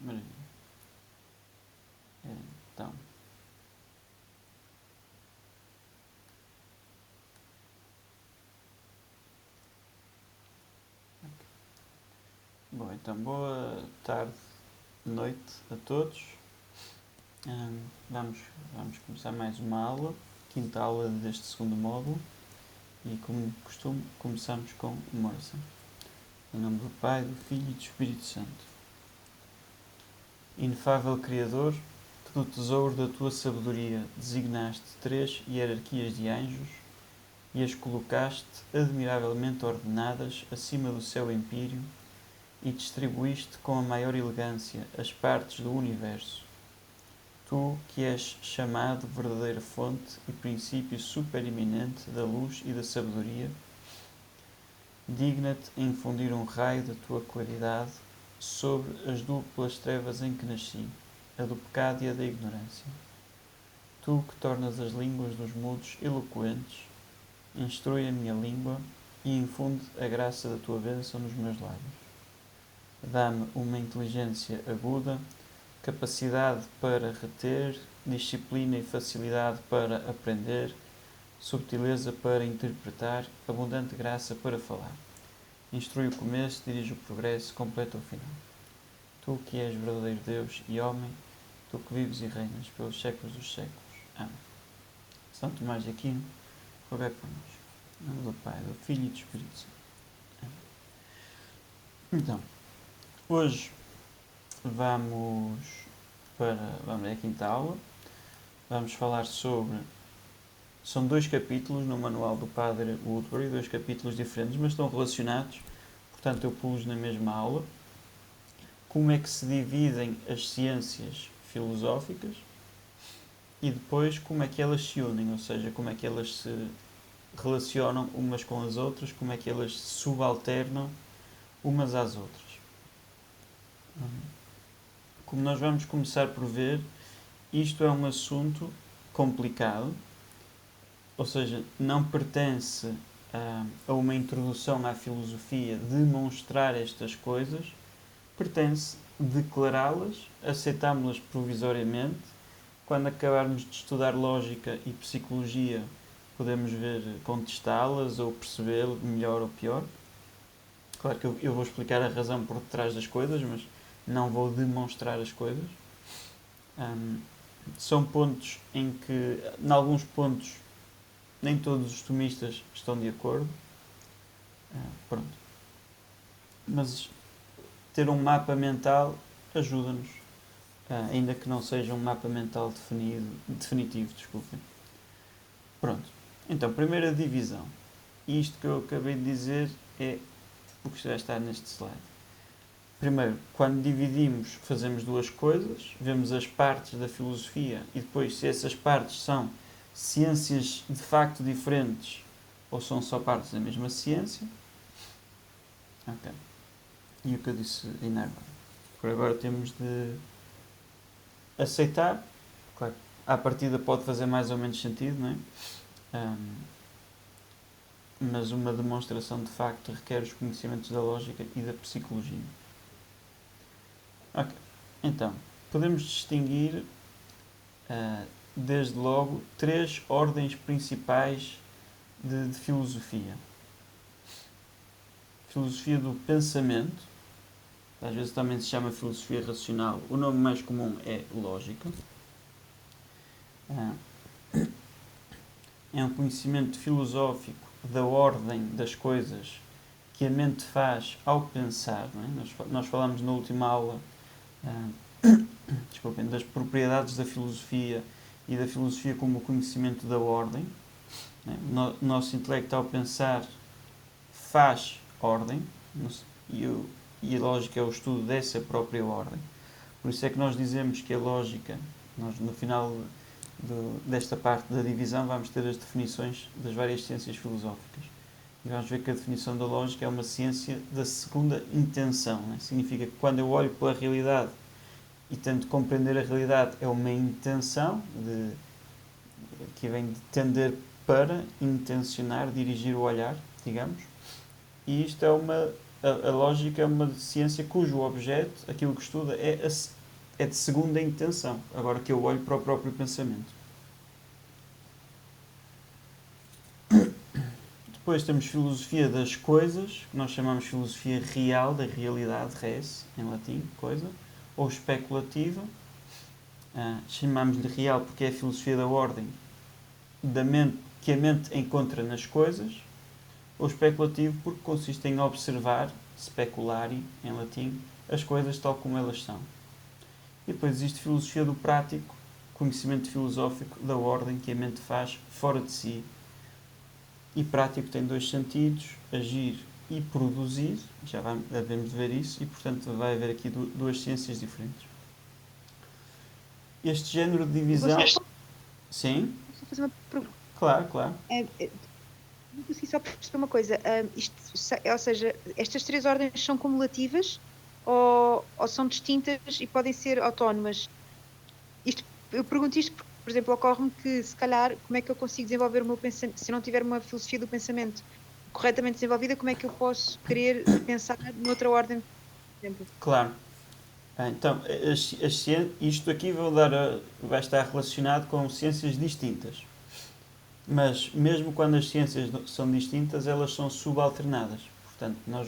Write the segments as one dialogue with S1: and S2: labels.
S1: Maravilha. Então, então boa tarde, noite a todos. Vamos começar mais uma aula, quinta aula deste segundo módulo, e como de costume começamos com uma oração. Em nome do Pai, do Filho e do Espírito Santo. Inefável Criador, que do tesouro da tua sabedoria designaste 3 hierarquias de anjos e as colocaste admiravelmente ordenadas acima do céu empíreo e distribuíste com a maior elegância as partes do universo. Tu, que és chamado verdadeira fonte e princípio supereminente da luz e da sabedoria, digna-te infundir um raio da tua claridade sobre as duplas trevas em que nasci, a do pecado e a da ignorância. Tu, que tornas as línguas dos mudos eloquentes, instrui a minha língua e infunde a graça da tua bênção nos meus lábios. Dá-me uma inteligência aguda, capacidade para reter, disciplina e facilidade para aprender, subtileza para interpretar, abundante graça para falar. Instrui o começo, dirige o progresso, completa o final. Tu que és verdadeiro Deus e homem, tu que vives e reinas pelos séculos dos séculos. Amém. São Tomás de Aquino, rogai por nós. Em nome do Pai, do Filho e do Espírito Santo. Amém. Então, hoje vamos à quinta aula. Vamos falar sobre... São 2 capítulos no manual do Padre Woodbury, 2 capítulos diferentes, mas estão relacionados, portanto eu pus na mesma aula. Como é que se dividem as ciências filosóficas e depois como é que elas se unem, ou seja, como é que elas se relacionam umas com as outras, como é que elas se subalternam umas às outras. Como nós vamos começar por ver, isto é um assunto complicado, ou seja, não pertence a uma introdução à filosofia demonstrar estas coisas, pertence declará-las, aceitámo-las provisoriamente. Quando acabarmos de estudar lógica e psicologia, podemos ver contestá-las ou perceber melhor ou pior. Claro que eu vou explicar a razão por detrás das coisas, mas não vou demonstrar as coisas. São pontos em que, em alguns pontos, nem todos os tomistas estão de acordo. Pronto. Mas ter um mapa mental ajuda-nos, ainda que não seja um mapa mental definitivo. Desculpem. Pronto. Então, primeira divisão. Isto que eu acabei de dizer é o que já está neste slide. Primeiro, quando dividimos, fazemos 2 coisas. Vemos as partes da filosofia e depois, se essas partes são ciências de facto diferentes ou são só partes da mesma ciência. Ok. E o que eu disse ainda agora. Por agora temos de aceitar. Claro, à partida pode fazer mais ou menos sentido, não é? Mas uma demonstração de facto requer os conhecimentos da lógica e da psicologia. Ok. Então, podemos distinguir desde logo 3 ordens principais de filosofia. Filosofia do pensamento, às vezes também se chama filosofia racional, o nome mais comum é lógica. É um conhecimento filosófico da ordem das coisas que a mente faz ao pensar. Não é? Nós falamos na última aula desculpem, das propriedades da filosofia e da filosofia como conhecimento da ordem. O nosso intelecto, ao pensar, faz ordem, e a lógica é o estudo dessa própria ordem. Por isso é que nós dizemos que a lógica, nós no final desta parte da divisão vamos ter as definições das várias ciências filosóficas. E vamos ver que a definição da lógica é uma ciência da segunda intenção. Né? Significa que quando eu olho pela realidade e tento compreender a realidade, é uma intenção que vem de tender para intencionar, dirigir o olhar, digamos. E isto é uma a lógica é uma ciência cujo objeto, aquilo que estuda, é de segunda intenção, agora que eu olho para o próprio pensamento. Depois temos filosofia das coisas, que nós chamamos de filosofia real, da realidade, res, em latim, coisa, ou especulativa. Chamamos-lhe real porque é a filosofia da ordem, da mente, que a mente encontra nas coisas, ou especulativo porque consiste em observar, speculari, em latim, as coisas tal como elas são. E depois existe filosofia do prático, conhecimento filosófico da ordem que a mente faz fora de si. E prático tem dois sentidos, agir e produzir, já devemos ver isso, e portanto vai haver aqui duas ciências diferentes. Este género de divisão... Sim?
S2: Posso fazer uma pergunta?
S1: Claro, claro.
S2: Não consegui só perceber uma coisa. Ou seja, estas três ordens são cumulativas ou são distintas e podem ser autónomas? Eu pergunto isto porque, por exemplo, ocorre-me que, se calhar, como é que eu consigo desenvolver o meu pensamento? Se eu não tiver uma filosofia do pensamento corretamente desenvolvida, como é que eu posso querer pensar noutra ordem, por exemplo?
S1: Claro. Então, isto aqui vai estar relacionado com ciências distintas. Mas, mesmo quando as ciências são distintas, elas são subalternadas. Portanto, nós,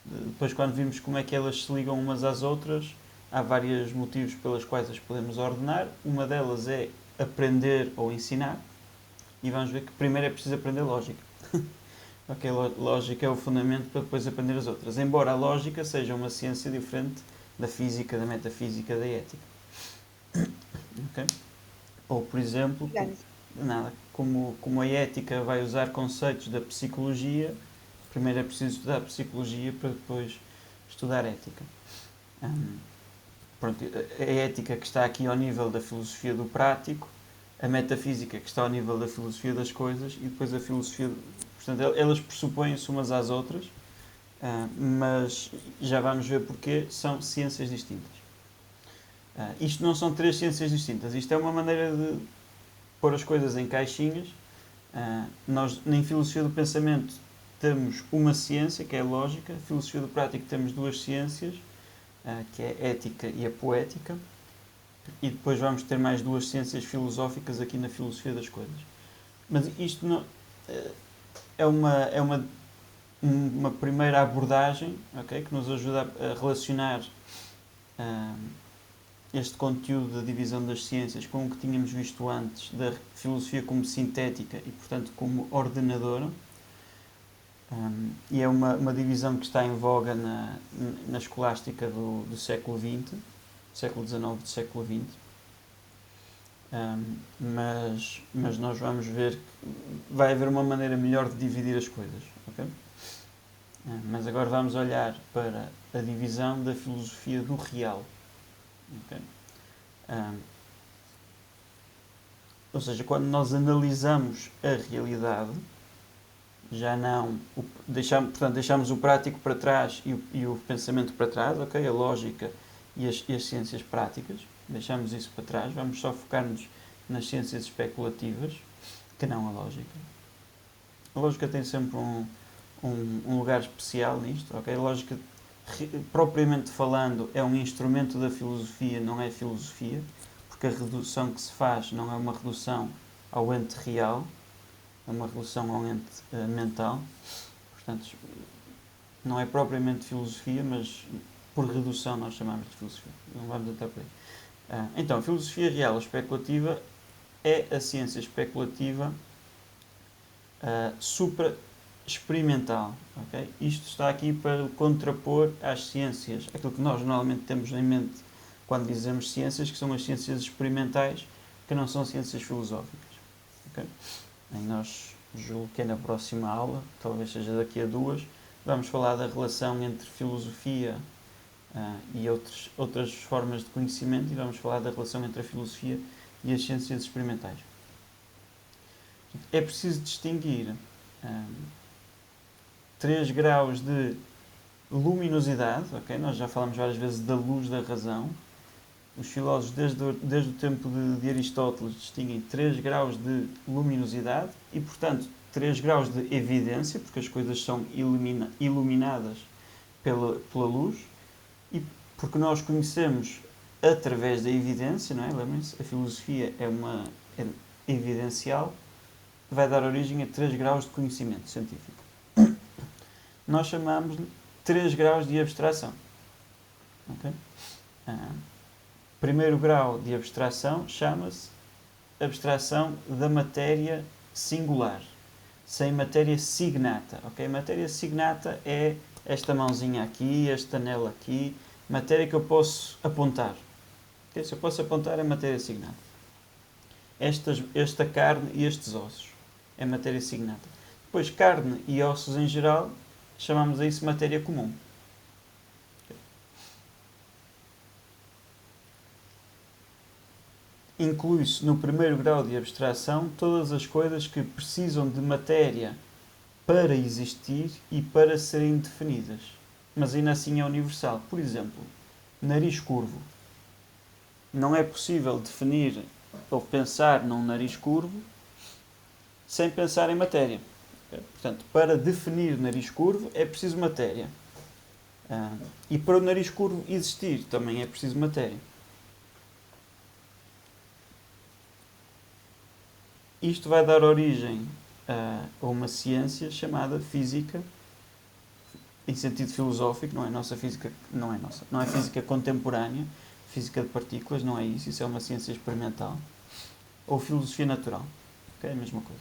S1: depois, quando vimos como é que elas se ligam umas às outras, há vários motivos pelos quais as podemos ordenar. Uma delas é aprender ou ensinar. E vamos ver que primeiro é preciso aprender lógica. Ok, lógica é o fundamento para depois aprender as outras. Embora a lógica seja uma ciência diferente da física, da metafísica, da ética. Ok? Ou, por exemplo, como a ética vai usar conceitos da psicologia, primeiro é preciso estudar psicologia para depois estudar ética. Pronto, a ética que está aqui ao nível da filosofia do prático, a metafísica que está ao nível da filosofia das coisas e depois a filosofia... Portanto, elas pressupõem-se umas às outras, mas já vamos ver porque são ciências distintas. Isto não são três ciências distintas, isto é uma maneira de pôr as coisas em caixinhas. Nós, em filosofia do pensamento, temos uma ciência, que é a lógica. Na filosofia do prático temos duas ciências, que é a ética e a poética. E depois vamos ter mais duas ciências filosóficas aqui na filosofia das coisas. Mas isto não, é uma primeira abordagem, okay, que nos ajuda a relacionar este conteúdo da divisão das ciências com o que tínhamos visto antes da filosofia como sintética e, portanto, como ordenadora. E é uma divisão que está em voga na escolástica do século XX, século XIX do século XX. Mas nós vamos ver que vai haver uma maneira melhor de dividir as coisas. Okay? Mas agora vamos olhar para a divisão da filosofia do real. Okay? Ou seja, quando nós analisamos a realidade, já não deixamos o prático para trás e o pensamento para trás, okay? A lógica e as ciências práticas, deixamos isso para trás, vamos só focar-nos nas ciências especulativas, que não a lógica. A lógica tem sempre um lugar especial nisto, okay? A lógica, propriamente falando, é um instrumento da filosofia, não é filosofia, porque a redução que se faz não é uma redução ao ente real, é uma redução ao ente mental. Portanto, não é propriamente filosofia, mas por redução nós chamamos de filosofia. Não vamos entrar por aí. Então, a filosofia real ou especulativa é a ciência especulativa supra-experimental. Okay? Isto está aqui para contrapor às ciências, aquilo que nós normalmente temos em mente quando dizemos ciências, que são as ciências experimentais, que não são ciências filosóficas. Okay? E nós, julgo que é na próxima aula, talvez seja daqui a 2, vamos falar da relação entre filosofia e outras formas de conhecimento, e vamos falar da relação entre a filosofia e as ciências experimentais. É preciso distinguir 3 graus de luminosidade, okay? Nós já falamos várias vezes da luz da razão. Os filósofos, desde o tempo de Aristóteles, distinguem 3 graus de luminosidade e, portanto, 3 graus de evidência, porque as coisas são iluminadas pela luz, e porque nós conhecemos através da evidência, não é? Lembrem-se, a filosofia é evidencial, vai dar origem a 3 graus de conhecimento científico. Nós chamamos-lhe 3 graus de abstração. Okay? Primeiro grau de abstração chama-se abstração da matéria singular, sem matéria signata. Okay? Matéria signata é esta mãozinha aqui, este anel aqui, matéria que eu posso apontar. Okay? Se eu posso apontar é matéria signata. Esta carne e estes ossos é matéria signata. Depois, carne e ossos em geral, chamamos a isso matéria comum. Inclui-se no primeiro grau de abstração todas as coisas que precisam de matéria para existir e para serem definidas. Mas ainda assim é universal. Por exemplo, nariz curvo. Não é possível definir ou pensar num nariz curvo sem pensar em matéria. Portanto, para definir nariz curvo é preciso matéria. E para o nariz curvo existir também é preciso matéria. Isto vai dar origem a uma ciência chamada física, em sentido filosófico, não é nossa física, não é física contemporânea, física de partículas, não é isso é uma ciência experimental, ou filosofia natural, okay? É a mesma coisa,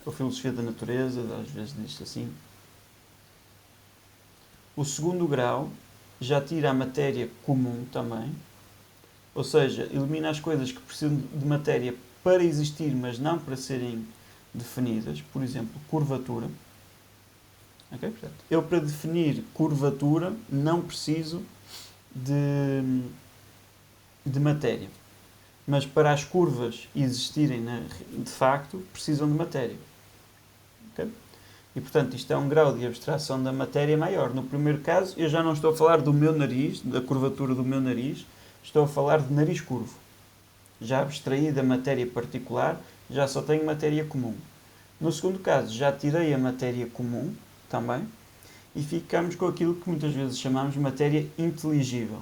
S1: ou filosofia da natureza, às vezes diz assim. O segundo grau já tira a matéria comum também, ou seja, elimina as coisas que precisam de matéria para existir, mas não para serem definidas. Por exemplo, curvatura. Okay? Portanto, eu, para definir curvatura, não preciso de matéria. Mas para as curvas existirem de facto, precisam de matéria. Okay? E, portanto, isto é um grau de abstração da matéria maior. No primeiro caso, eu já não estou a falar do meu nariz, da curvatura do meu nariz, estou a falar de nariz curvo. Já abstraí da matéria particular, já só tenho matéria comum. No segundo caso, já tirei a matéria comum também e ficamos com aquilo que muitas vezes chamamos de matéria inteligível.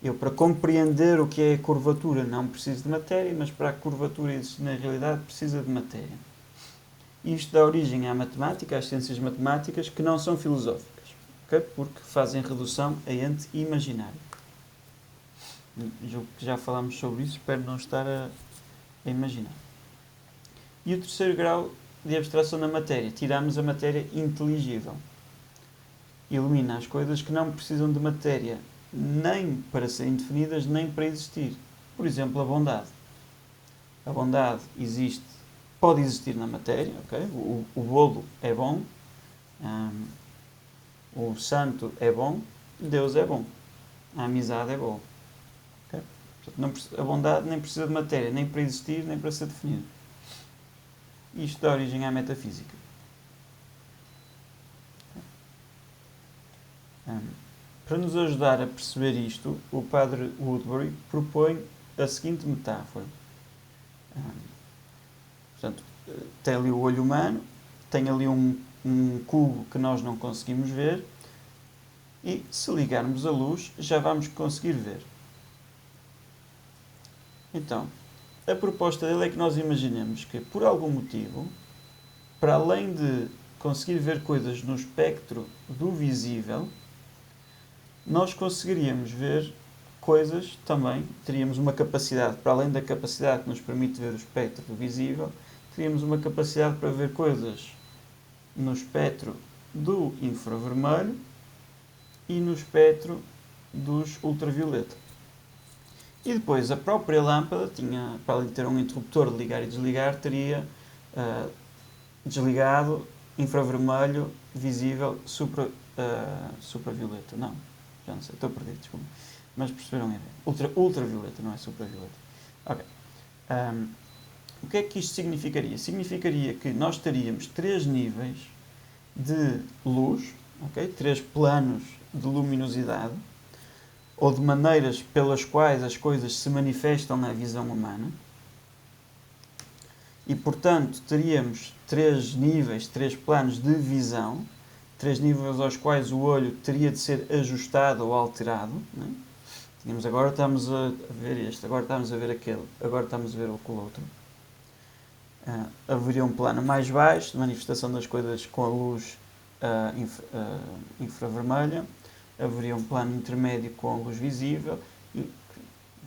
S1: Eu, para compreender o que é a curvatura, não preciso de matéria, mas para a curvatura existir na realidade, precisa de matéria. Isto dá origem à matemática, às ciências matemáticas, que não são filosóficas, okay? Porque fazem redução a ente imaginário. Julgo que já falámos sobre isso, espero não estar a imaginar. E o terceiro grau de abstração da matéria, tiramos a matéria inteligível. Elimina as coisas que não precisam de matéria, nem para serem definidas, nem para existir. Por exemplo, a bondade. A bondade pode existir na matéria, okay? O bolo é bom, o santo é bom, Deus é bom, a amizade é boa. Okay? Portanto, a bondade nem precisa de matéria, nem para existir, nem para ser definida. Isto dá origem à metafísica. Para nos ajudar a perceber isto, o padre Woodbury propõe a seguinte metáfora. Portanto, tem ali o olho humano, tem ali um cubo que nós não conseguimos ver, e se ligarmos a luz já vamos conseguir ver. Então, a proposta dele é que nós imaginemos que, por algum motivo, para além de conseguir ver coisas no espectro do visível, nós conseguiríamos ver coisas também, teríamos uma capacidade, para além da capacidade que nos permite ver o espectro do visível, teríamos uma capacidade para ver coisas no espectro do infravermelho e no espectro dos ultravioleta. E depois a própria lâmpada tinha, para além de ter um interruptor de ligar e desligar, teria desligado, infravermelho, visível, supravioleta. Não, já não sei, estou perdido, desculpa. Mas perceberam a ideia. Ultravioleta, não é supravioleta. Ok. O que é que isto significaria? Significaria que nós teríamos 3 níveis de luz, okay? 3 planos de luminosidade, ou de maneiras pelas quais as coisas se manifestam na visão humana. E, portanto, teríamos 3 níveis, 3 planos de visão, três níveis aos quais o olho teria de ser ajustado ou alterado. Não é? Tínhamos, agora estamos a ver este, agora estamos a ver aquele, agora estamos a ver o outro. Haveria um plano mais baixo de manifestação das coisas com a luz infravermelha. Haveria um plano intermédio com a luz visível, e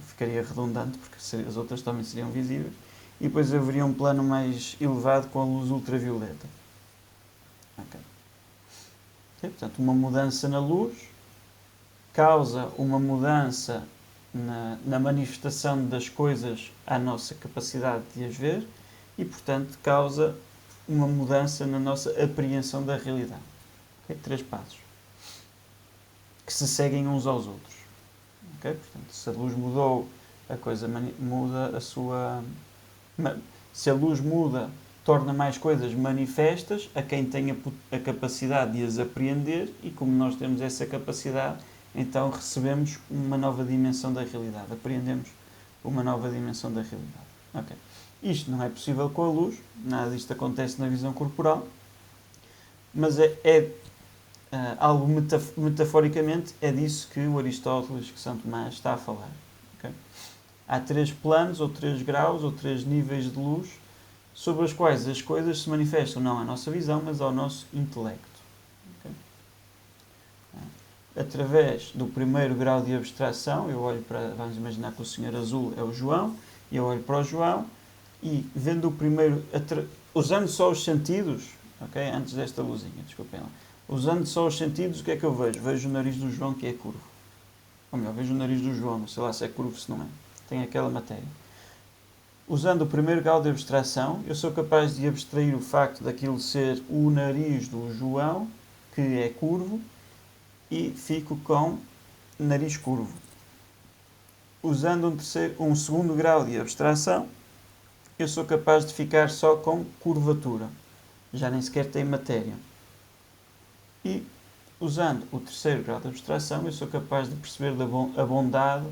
S1: ficaria redundante porque as outras também seriam visíveis. E depois haveria um plano mais elevado com a luz ultravioleta. Okay. Portanto, uma mudança na luz causa uma mudança na manifestação das coisas à nossa capacidade de as ver e, portanto, causa uma mudança na nossa apreensão da realidade. Okay? 3 passos que se seguem uns aos outros. Okay? Portanto, se a luz mudou, a coisa muda a sua... Se a luz muda, torna mais coisas manifestas a quem tem a capacidade de as apreender, e como nós temos essa capacidade, então recebemos uma nova dimensão da realidade, apreendemos uma nova dimensão da realidade. Okay. Isto não é possível com a luz, nada disto acontece na visão corporal, mas algo metaforicamente é disso que o Aristóteles, que São Tomás está a falar. Okay. Há 3 planos, ou 3 graus, ou 3 níveis de luz, sobre os quais as coisas se manifestam não à nossa visão, mas ao nosso intelecto. Okay? Através do primeiro grau de abstração, eu olho para, vamos imaginar que o senhor azul é o João, e eu olho para o João, e vendo o primeiro, usando só os sentidos, okay? Antes desta luzinha, desculpem lá, usando só os sentidos, o que é que eu vejo? Vejo o nariz do João, que é curvo. Ou melhor, vejo o nariz do João, não sei lá se é curvo, se não é. Tem aquela matéria. Usando o primeiro grau de abstração, eu sou capaz de abstrair o facto daquilo ser o nariz do João, que é curvo, e fico com nariz curvo. Usando um segundo grau de abstração, eu sou capaz de ficar só com curvatura. Já nem sequer tem matéria. E usando o terceiro grau de abstração, eu sou capaz de perceber a bondade,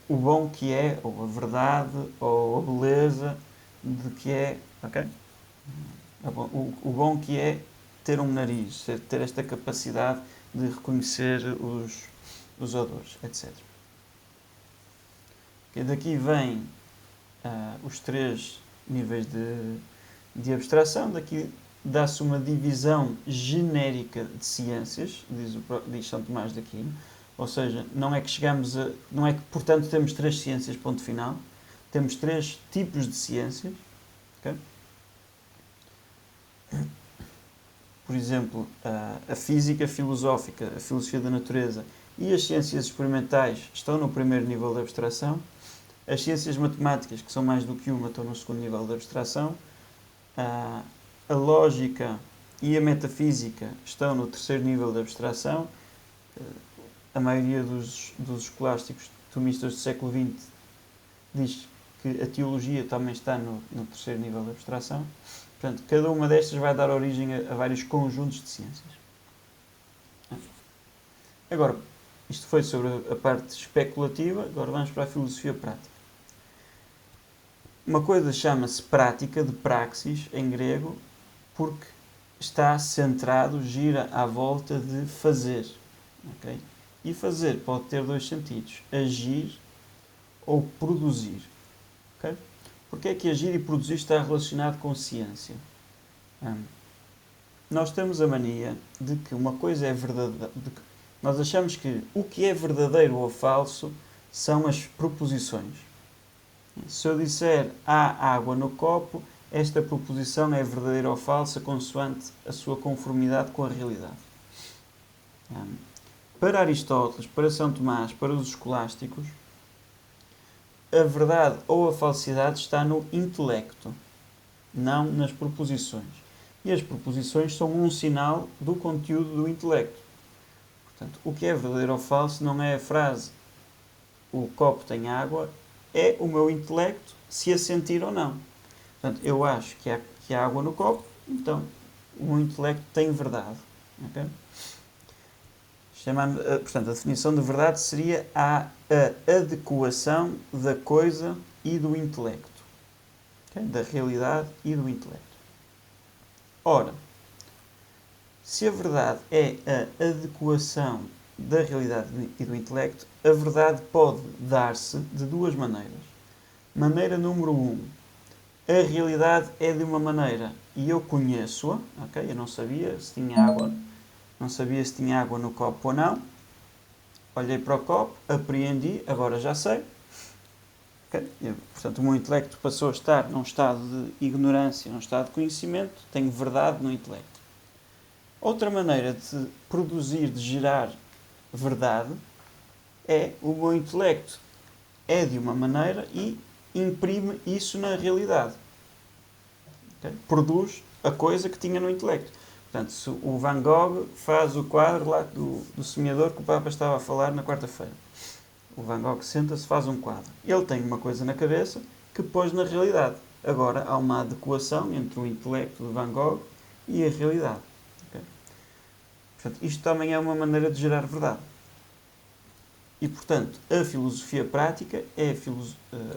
S1: o bom que é, ou a verdade, ou a beleza de que é, ok? O bom que é ter um nariz, ter esta capacidade de reconhecer os odores, etc. Okay, daqui vem os 3 níveis de abstração. Daqui dá-se uma divisão genérica de ciências, diz São Tomás de Aquino. Ou seja, não é que, portanto, temos 3 ciências, ponto final. Temos 3 tipos de ciências. Okay? Por exemplo, a física filosófica, a filosofia da natureza e as ciências experimentais estão no primeiro nível de abstração. As ciências matemáticas, que são mais do que uma, estão no segundo nível de abstração. A lógica e a metafísica estão no terceiro nível de abstração. A maioria dos escolásticos tomistas do século XX diz que a teologia também está no terceiro nível de abstração. Portanto, cada uma destas vai dar origem a vários conjuntos de ciências. Agora, isto foi sobre a parte especulativa, agora vamos para a filosofia prática. Uma coisa chama-se prática, de praxis, em grego, porque está centrado, gira à volta de fazer. Okay? E fazer pode ter 2 sentidos, agir ou produzir. Okay? Porque é que agir e produzir está relacionado com ciência? Nós temos a mania de que uma coisa é verdadeira. Nós achamos que o que é verdadeiro ou falso são as proposições. Se eu disser há água no copo, esta proposição é verdadeira ou falsa consoante a sua conformidade com a realidade. Para Aristóteles, para São Tomás, para os escolásticos, a verdade ou a falsidade está no intelecto, não nas proposições. E as proposições são um sinal do conteúdo do intelecto. Portanto, o que é verdadeiro ou falso não é a frase o copo tem água, é o meu intelecto se a sentir ou não. Portanto, eu acho que há água no copo, então o meu intelecto tem verdade. Okay? Portanto, a definição de verdade seria a adequação da coisa e do intelecto. Okay? Da realidade e do intelecto. Ora, Se a verdade é a adequação da realidade e do intelecto, a verdade pode dar-se de duas maneiras. Maneira número 1. A realidade é de uma maneira e eu conheço-a, ok? Eu não sabia se tinha água, não sabia se tinha água no copo ou não. Olhei para o copo, apreendi, agora já sei. Okay? Portanto, o meu intelecto passou a estar num estado de ignorância, num estado de conhecimento, tenho verdade no intelecto. Outra maneira de produzir, de gerar verdade, é o meu intelecto é de uma maneira e imprime isso na realidade. Okay? Produz a coisa que tinha no intelecto. Portanto, se o Van Gogh faz o quadro lá do semeador que o Papa estava a falar na quarta-feira. O Van Gogh senta-se, faz um quadro. Ele tem uma coisa na cabeça que pôs na realidade. Agora há uma adequação entre o intelecto de Van Gogh e a realidade. Okay? Portanto, isto também é uma maneira de gerar verdade. E, portanto, a filosofia prática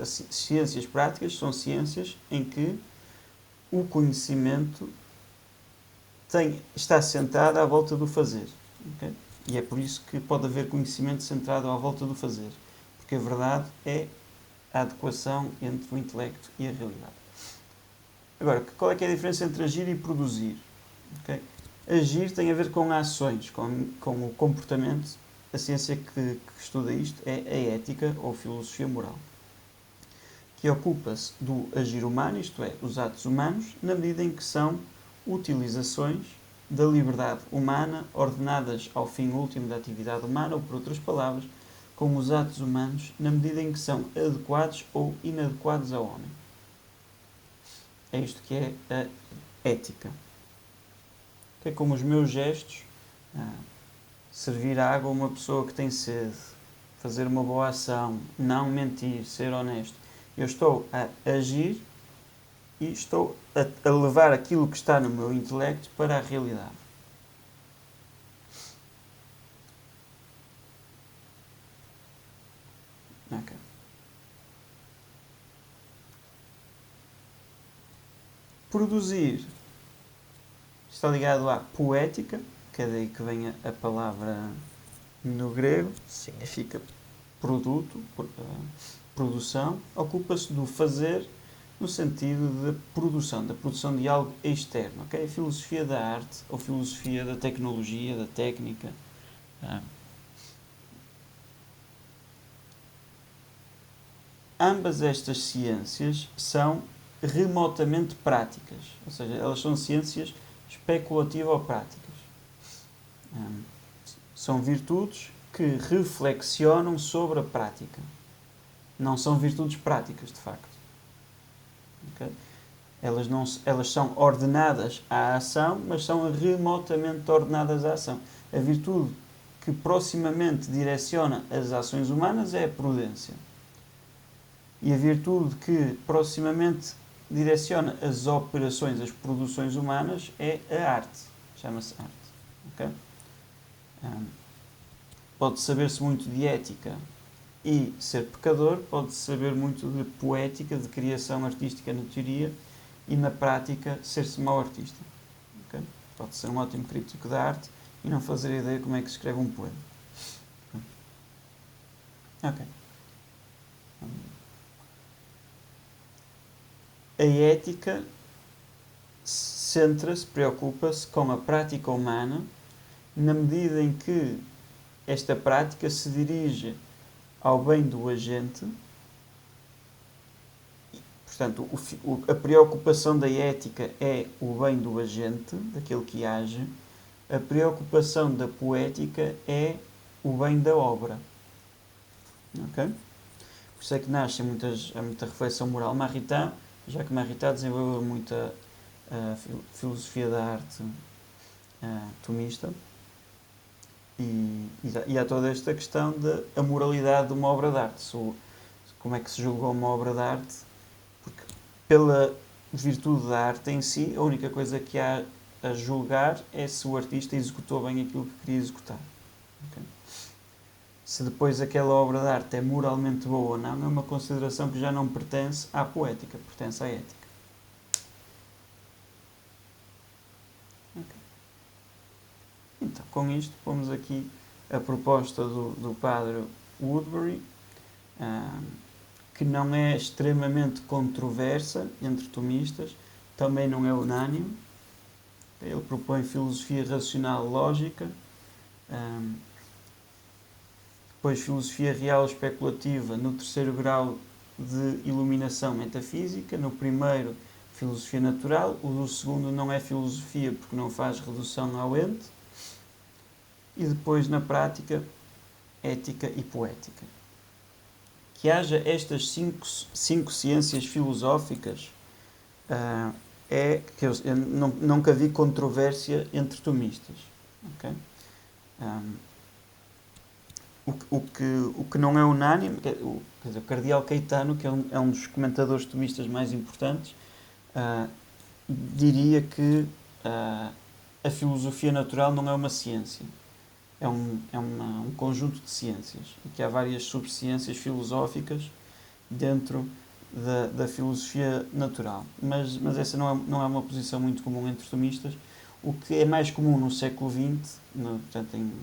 S1: as ciências práticas são ciências em que o conhecimento está centrado à volta do fazer. Okay? E é por isso que pode haver conhecimento centrado à volta do fazer. Porque a verdade é a adequação entre o intelecto e a realidade. Agora, qual é que é a diferença entre agir e produzir? Okay? Agir tem a ver com ações, com o comportamento. A ciência que estuda isto é a ética ou filosofia moral, que ocupa-se do agir humano, isto é, os atos humanos, na medida em que são utilizações da liberdade humana ordenadas ao fim último da atividade humana, ou por outras palavras, como os atos humanos, na medida em que são adequados ou inadequados ao homem. É isto que é a ética. Que é como os meus gestos, servir água a uma pessoa que tem sede, fazer uma boa ação, não mentir, ser honesto. Eu estou a agir e estou a levar aquilo que está no meu intelecto para a realidade. Okay. Produzir está ligado à poética, que é daí que vem a palavra no grego, significa produto, produção, ocupa-se do fazer no sentido de produção, da produção de algo externo. Okay? A filosofia da arte ou filosofia da tecnologia, da técnica. Ambas estas ciências são remotamente práticas, ou seja, elas são ciências especulativo-práticas. São virtudes que reflexionam sobre a prática. Não são virtudes práticas, de facto. Okay? Elas são ordenadas à ação, mas são remotamente ordenadas à ação. A virtude que proximamente direciona as ações humanas é a prudência. E a virtude que proximamente direciona as operações, as produções humanas, é a arte. Chama-se arte. Okay? Pode saber-se muito de ética e ser pecador, pode saber muito de poética, de criação artística na teoria e na prática ser-se mau artista. Okay? Pode ser um ótimo crítico da arte e não fazer ideia como é que se escreve um poema. Ok. A ética centra-se, preocupa-se com a prática humana na medida em que esta prática se dirige ao bem do agente. Portanto, a preocupação da ética é o bem do agente, daquele que age. A preocupação da poética é o bem da obra. Ok? Por isso é que nasce muita reflexão moral. Maritain, já que Maritain desenvolveu muita filosofia da arte tomista, e há toda esta questão da moralidade de uma obra de arte. Como é que se julgou uma obra de arte? Porque pela virtude da arte em si, a única coisa que há a julgar é se o artista executou bem aquilo que queria executar. Okay? Se depois aquela obra de arte é moralmente boa ou não, é uma consideração que já não pertence à poética, pertence à ética. Okay. com isto pomos aqui a proposta do padre Woodbury, que não é extremamente controversa entre tomistas, também não é unânime. Ele propõe filosofia racional lógica, depois filosofia real especulativa no terceiro grau de iluminação metafísica, no primeiro filosofia natural, o do segundo não é filosofia porque não faz redução ao ente, e depois na prática ética e poética. Que haja estas cinco ciências filosóficas é que eu nunca vi controvérsia entre tomistas. Okay? O que não é unânime, quer dizer, o Cardeal Caetano, que é um dos comentadores tomistas mais importantes, diria que a filosofia natural não é uma ciência, é um conjunto de ciências, e que há várias subciências filosóficas dentro da filosofia natural. Mas essa não é uma posição muito comum entre os tomistas. O que é mais comum no século XX, portanto, em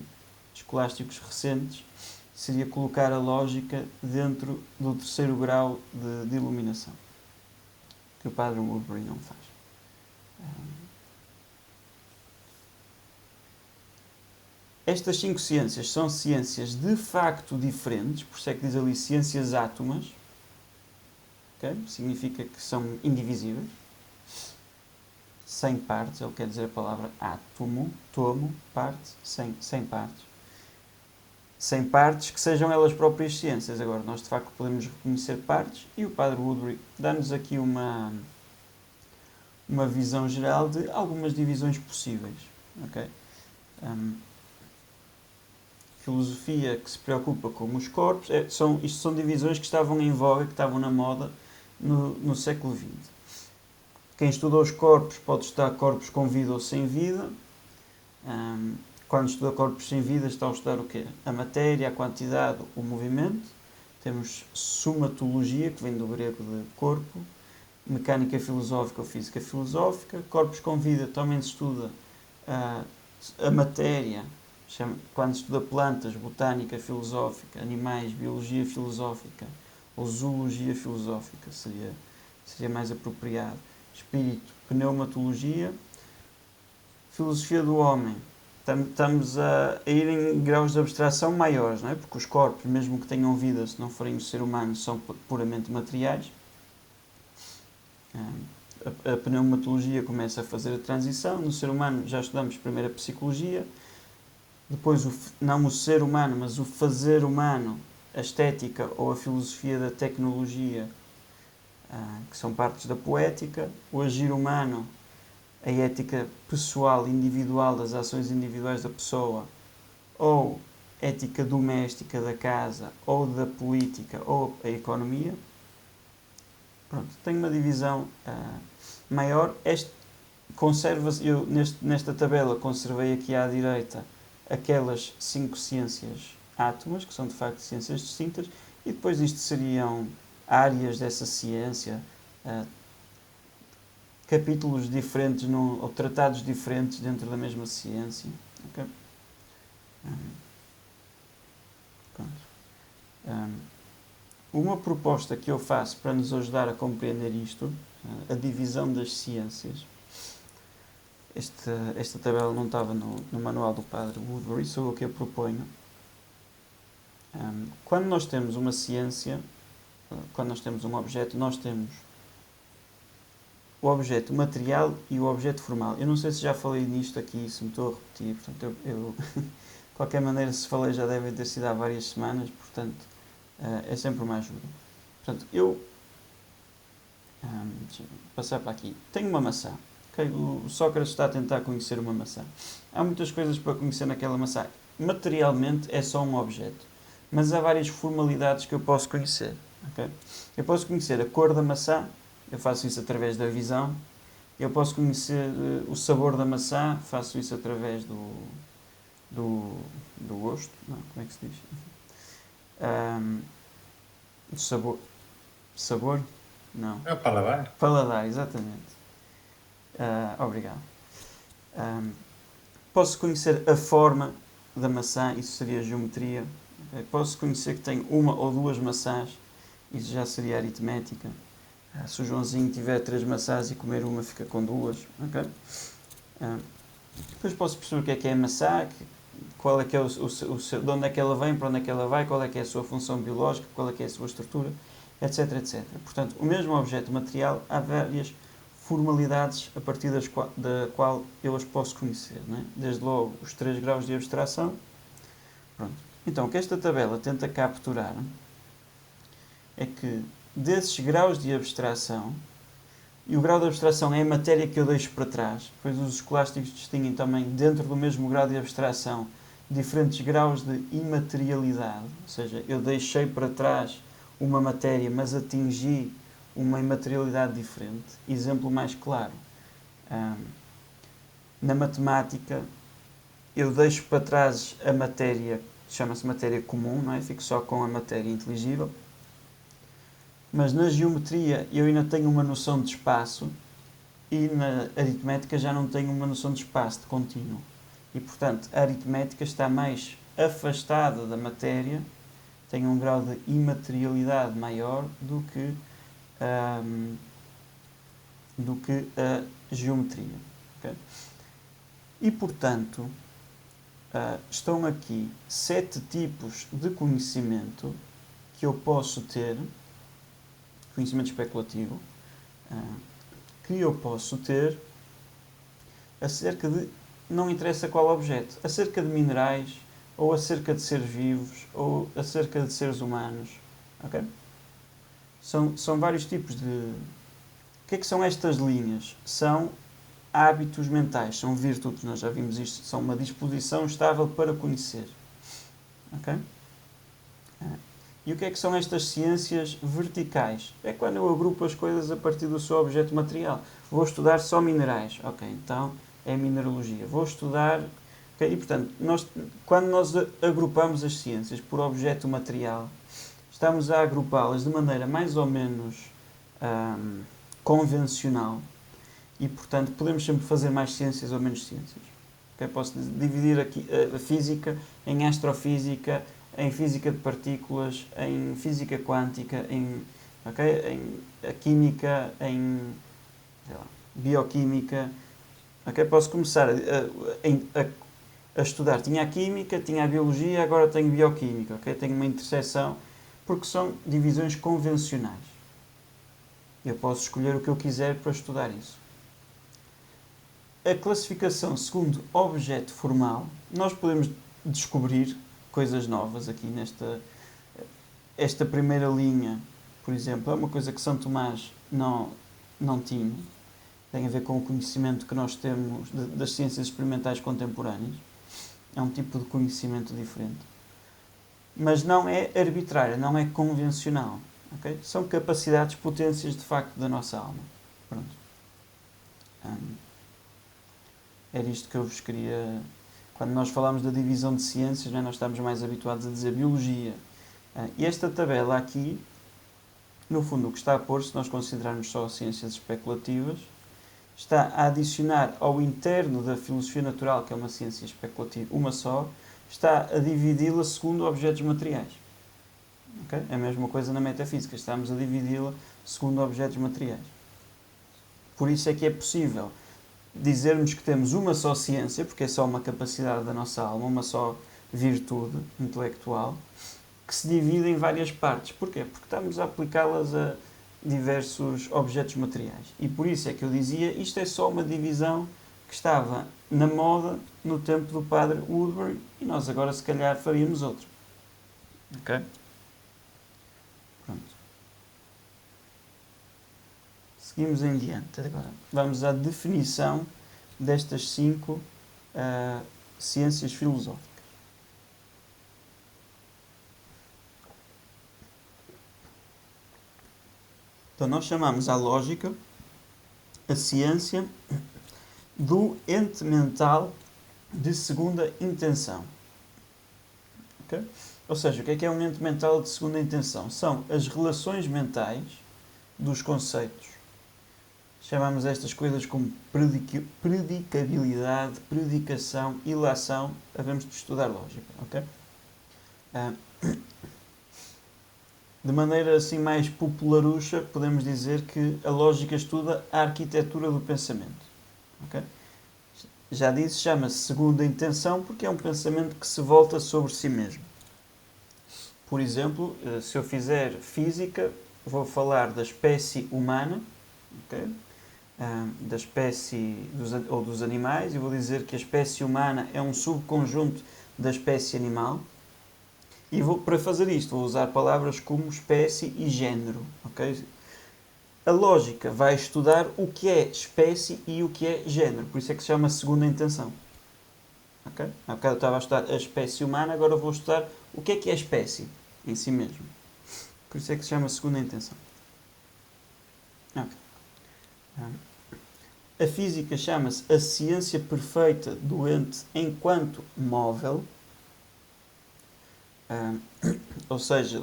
S1: escolásticos recentes, seria colocar a lógica dentro do terceiro grau de iluminação, que o padre Woodbury não faz. Estas cinco ciências são ciências de facto diferentes, por isso é que diz ali ciências átomas, okay? Significa que são indivisíveis, sem partes, ele quer dizer a palavra átomo, tomo, parte, sem partes. Sem partes que sejam elas próprias ciências. Agora, nós de facto podemos reconhecer partes, e o padre Woodbury dá-nos aqui uma visão geral de algumas divisões possíveis. Okay? Filosofia que se preocupa com os corpos, isto são divisões que estavam em voga, que estavam na moda no século XX. Quem estuda os corpos pode estudar corpos com vida ou sem vida. Quando estuda corpos sem vida, está a estudar o quê? A matéria, a quantidade, o movimento. Temos somatologia, que vem do grego de corpo, mecânica filosófica ou física filosófica. Corpos com vida também se estuda a matéria, quando se estuda plantas, botânica filosófica, animais, biologia filosófica ou zoologia filosófica, seria mais apropriado. Espírito, pneumatologia. Filosofia do homem. Estamos a ir em graus de abstração maiores, não é? Porque os corpos, mesmo que tenham vida, se não forem um ser humano, são puramente materiais. A pneumatologia começa a fazer a transição. No ser humano já estudamos primeiro a psicologia, depois não o ser humano, mas o fazer humano, a estética ou a filosofia da tecnologia, que são partes da poética, o agir humano, a ética pessoal, individual, das ações individuais da pessoa, ou ética doméstica da casa, ou da política, ou a economia. Pronto, tem uma divisão maior. Conserva-se, eu nesta tabela conservei aqui à direita aquelas 5 ciências átomas, que são de facto ciências distintas, e depois isto seriam áreas dessa ciência, capítulos diferentes ou tratados diferentes dentro da mesma ciência. Okay? Uma proposta que eu faço para nos ajudar a compreender isto, a divisão das ciências. Esta tabela não estava no manual do padre Woodbury, sou eu que a proponho. Quando nós temos uma ciência, quando nós temos um objeto, nós temos o objeto material e o objeto formal. Eu não sei se já falei nisto aqui, se me estou a repetir, portanto, de qualquer maneira, se falei já deve ter sido há várias semanas, portanto, é sempre uma ajuda. Portanto, deixa eu passar para aqui. Tenho uma maçã. Okay? O Sócrates está a tentar conhecer uma maçã. Há muitas coisas para conhecer naquela maçã. Materialmente é só um objeto, mas há várias formalidades que eu posso conhecer. Okay? Eu posso conhecer a cor da maçã, eu faço isso através da visão. Eu posso conhecer o sabor da maçã, faço isso através do gosto. Não, como é que se diz? O sabor. Sabor? Não.
S3: É o paladar.
S1: Paladar, exatamente. Obrigado. Posso conhecer a forma da maçã, isso seria geometria. Okay? Posso conhecer que tem uma ou duas maçãs, isso já seria aritmética. Se o Joãozinho tiver 3 maçãs e comer uma, fica com 2. Okay? Depois posso perceber o que é a maçã, qual é que é de onde é que ela vem, para onde é que ela vai, qual é que é a sua função biológica, qual é que é a sua estrutura, etc, etc. Portanto, o mesmo objeto material, há várias formalidades a partir da qual eu as posso conhecer. Não é? Desde logo, os 3 graus de abstração. Pronto. Então, o que esta tabela tenta capturar é que desses graus de abstração, e o grau de abstração é a matéria que eu deixo para trás, pois os escolásticos distinguem também, dentro do mesmo grau de abstração, diferentes graus de imaterialidade, ou seja, eu deixei para trás uma matéria, mas atingi uma imaterialidade diferente. Exemplo mais claro, na matemática, eu deixo para trás a matéria, chama-se matéria comum, não é? Fico só com a matéria inteligível. Mas na geometria eu ainda tenho uma noção de espaço e na aritmética já não tenho uma noção de espaço, de contínuo. E, portanto, a aritmética está mais afastada da matéria, tem um grau de imaterialidade maior do que a geometria. Okay? E, portanto, estão aqui 7 tipos de conhecimento que eu posso ter, conhecimento especulativo, que eu posso ter acerca de, não interessa qual objeto, acerca de minerais, ou acerca de seres vivos, ou acerca de seres humanos. Okay? São vários tipos de... O que é que são estas linhas? São hábitos mentais, são virtudes, nós já vimos isto, são uma disposição estável para conhecer. Okay? E o que é que são estas ciências verticais? É quando eu agrupo as coisas a partir do seu objeto material. Vou estudar só minerais. Ok, então é mineralogia. Vou estudar... Okay, e, portanto, quando nós agrupamos as ciências por objeto material, estamos a agrupá-las de maneira mais ou menos convencional e, portanto, podemos sempre fazer mais ciências ou menos ciências. Okay? Posso dividir aqui a física em astrofísica, em física de partículas, em física quântica, em a química, em bioquímica. Okay? Posso começar a estudar. Tinha a química, tinha a biologia, agora tenho bioquímica. Okay? Tenho uma interseção, porque são divisões convencionais. Eu posso escolher o que eu quiser para estudar isso. A classificação segundo objeto formal, nós podemos descobrir coisas novas aqui esta primeira linha, por exemplo, é uma coisa que São Tomás não tinha. Tem a ver com o conhecimento que nós temos das ciências experimentais contemporâneas. É um tipo de conhecimento diferente. Mas não é arbitrário, não é convencional. Okay? São capacidades, potências de facto da nossa alma. Pronto. Era isto que eu vos queria... Quando nós falamos da divisão de ciências, nós estamos mais habituados a dizer biologia. E esta tabela aqui, no fundo, o que está a pôr, se nós considerarmos só ciências especulativas, está a adicionar ao interno da filosofia natural, que é uma ciência especulativa, uma só, está a dividi-la segundo objetos materiais. Okay? É a mesma coisa na metafísica, estamos a dividi-la segundo objetos materiais. Por isso é que é possível dizermos que temos uma só ciência, porque é só uma capacidade da nossa alma, uma só virtude intelectual, que se divide em várias partes. Porquê? Porque estamos a aplicá-las a diversos objetos materiais. E por isso é que eu dizia, isto é só uma divisão que estava na moda no tempo do padre Woodbury e nós agora se calhar faríamos outro. Ok? Pronto. Seguimos em diante. Agora vamos à definição destas 5 ciências filosóficas. Então nós chamamos a lógica a ciência do ente mental de segunda intenção. Okay? Ou seja, o que é um ente mental de segunda intenção? São as relações mentais dos conceitos. Chamamos estas coisas como predicabilidade, predicação, ilação. Havemos de estudar lógica, ok? De maneira assim mais popularucha, podemos dizer que a lógica estuda a arquitetura do pensamento. Okay? Já disse, chama-se segunda intenção porque é um pensamento que se volta sobre si mesmo. Por exemplo, se eu fizer física, vou falar da espécie humana, okay? Da espécie ou dos animais, e vou dizer que a espécie humana é um subconjunto da espécie animal. E para fazer isto, vou usar palavras como espécie e género. Okay? A lógica vai estudar o que é espécie e o que é género. Por isso é que se chama segunda intenção. Okay? Há bocado eu estava a estudar a espécie humana, agora vou estudar o que é espécie em si mesmo. Por isso é que se chama segunda intenção. Okay. A física chama-se a ciência perfeita do ente enquanto móvel. Ou seja,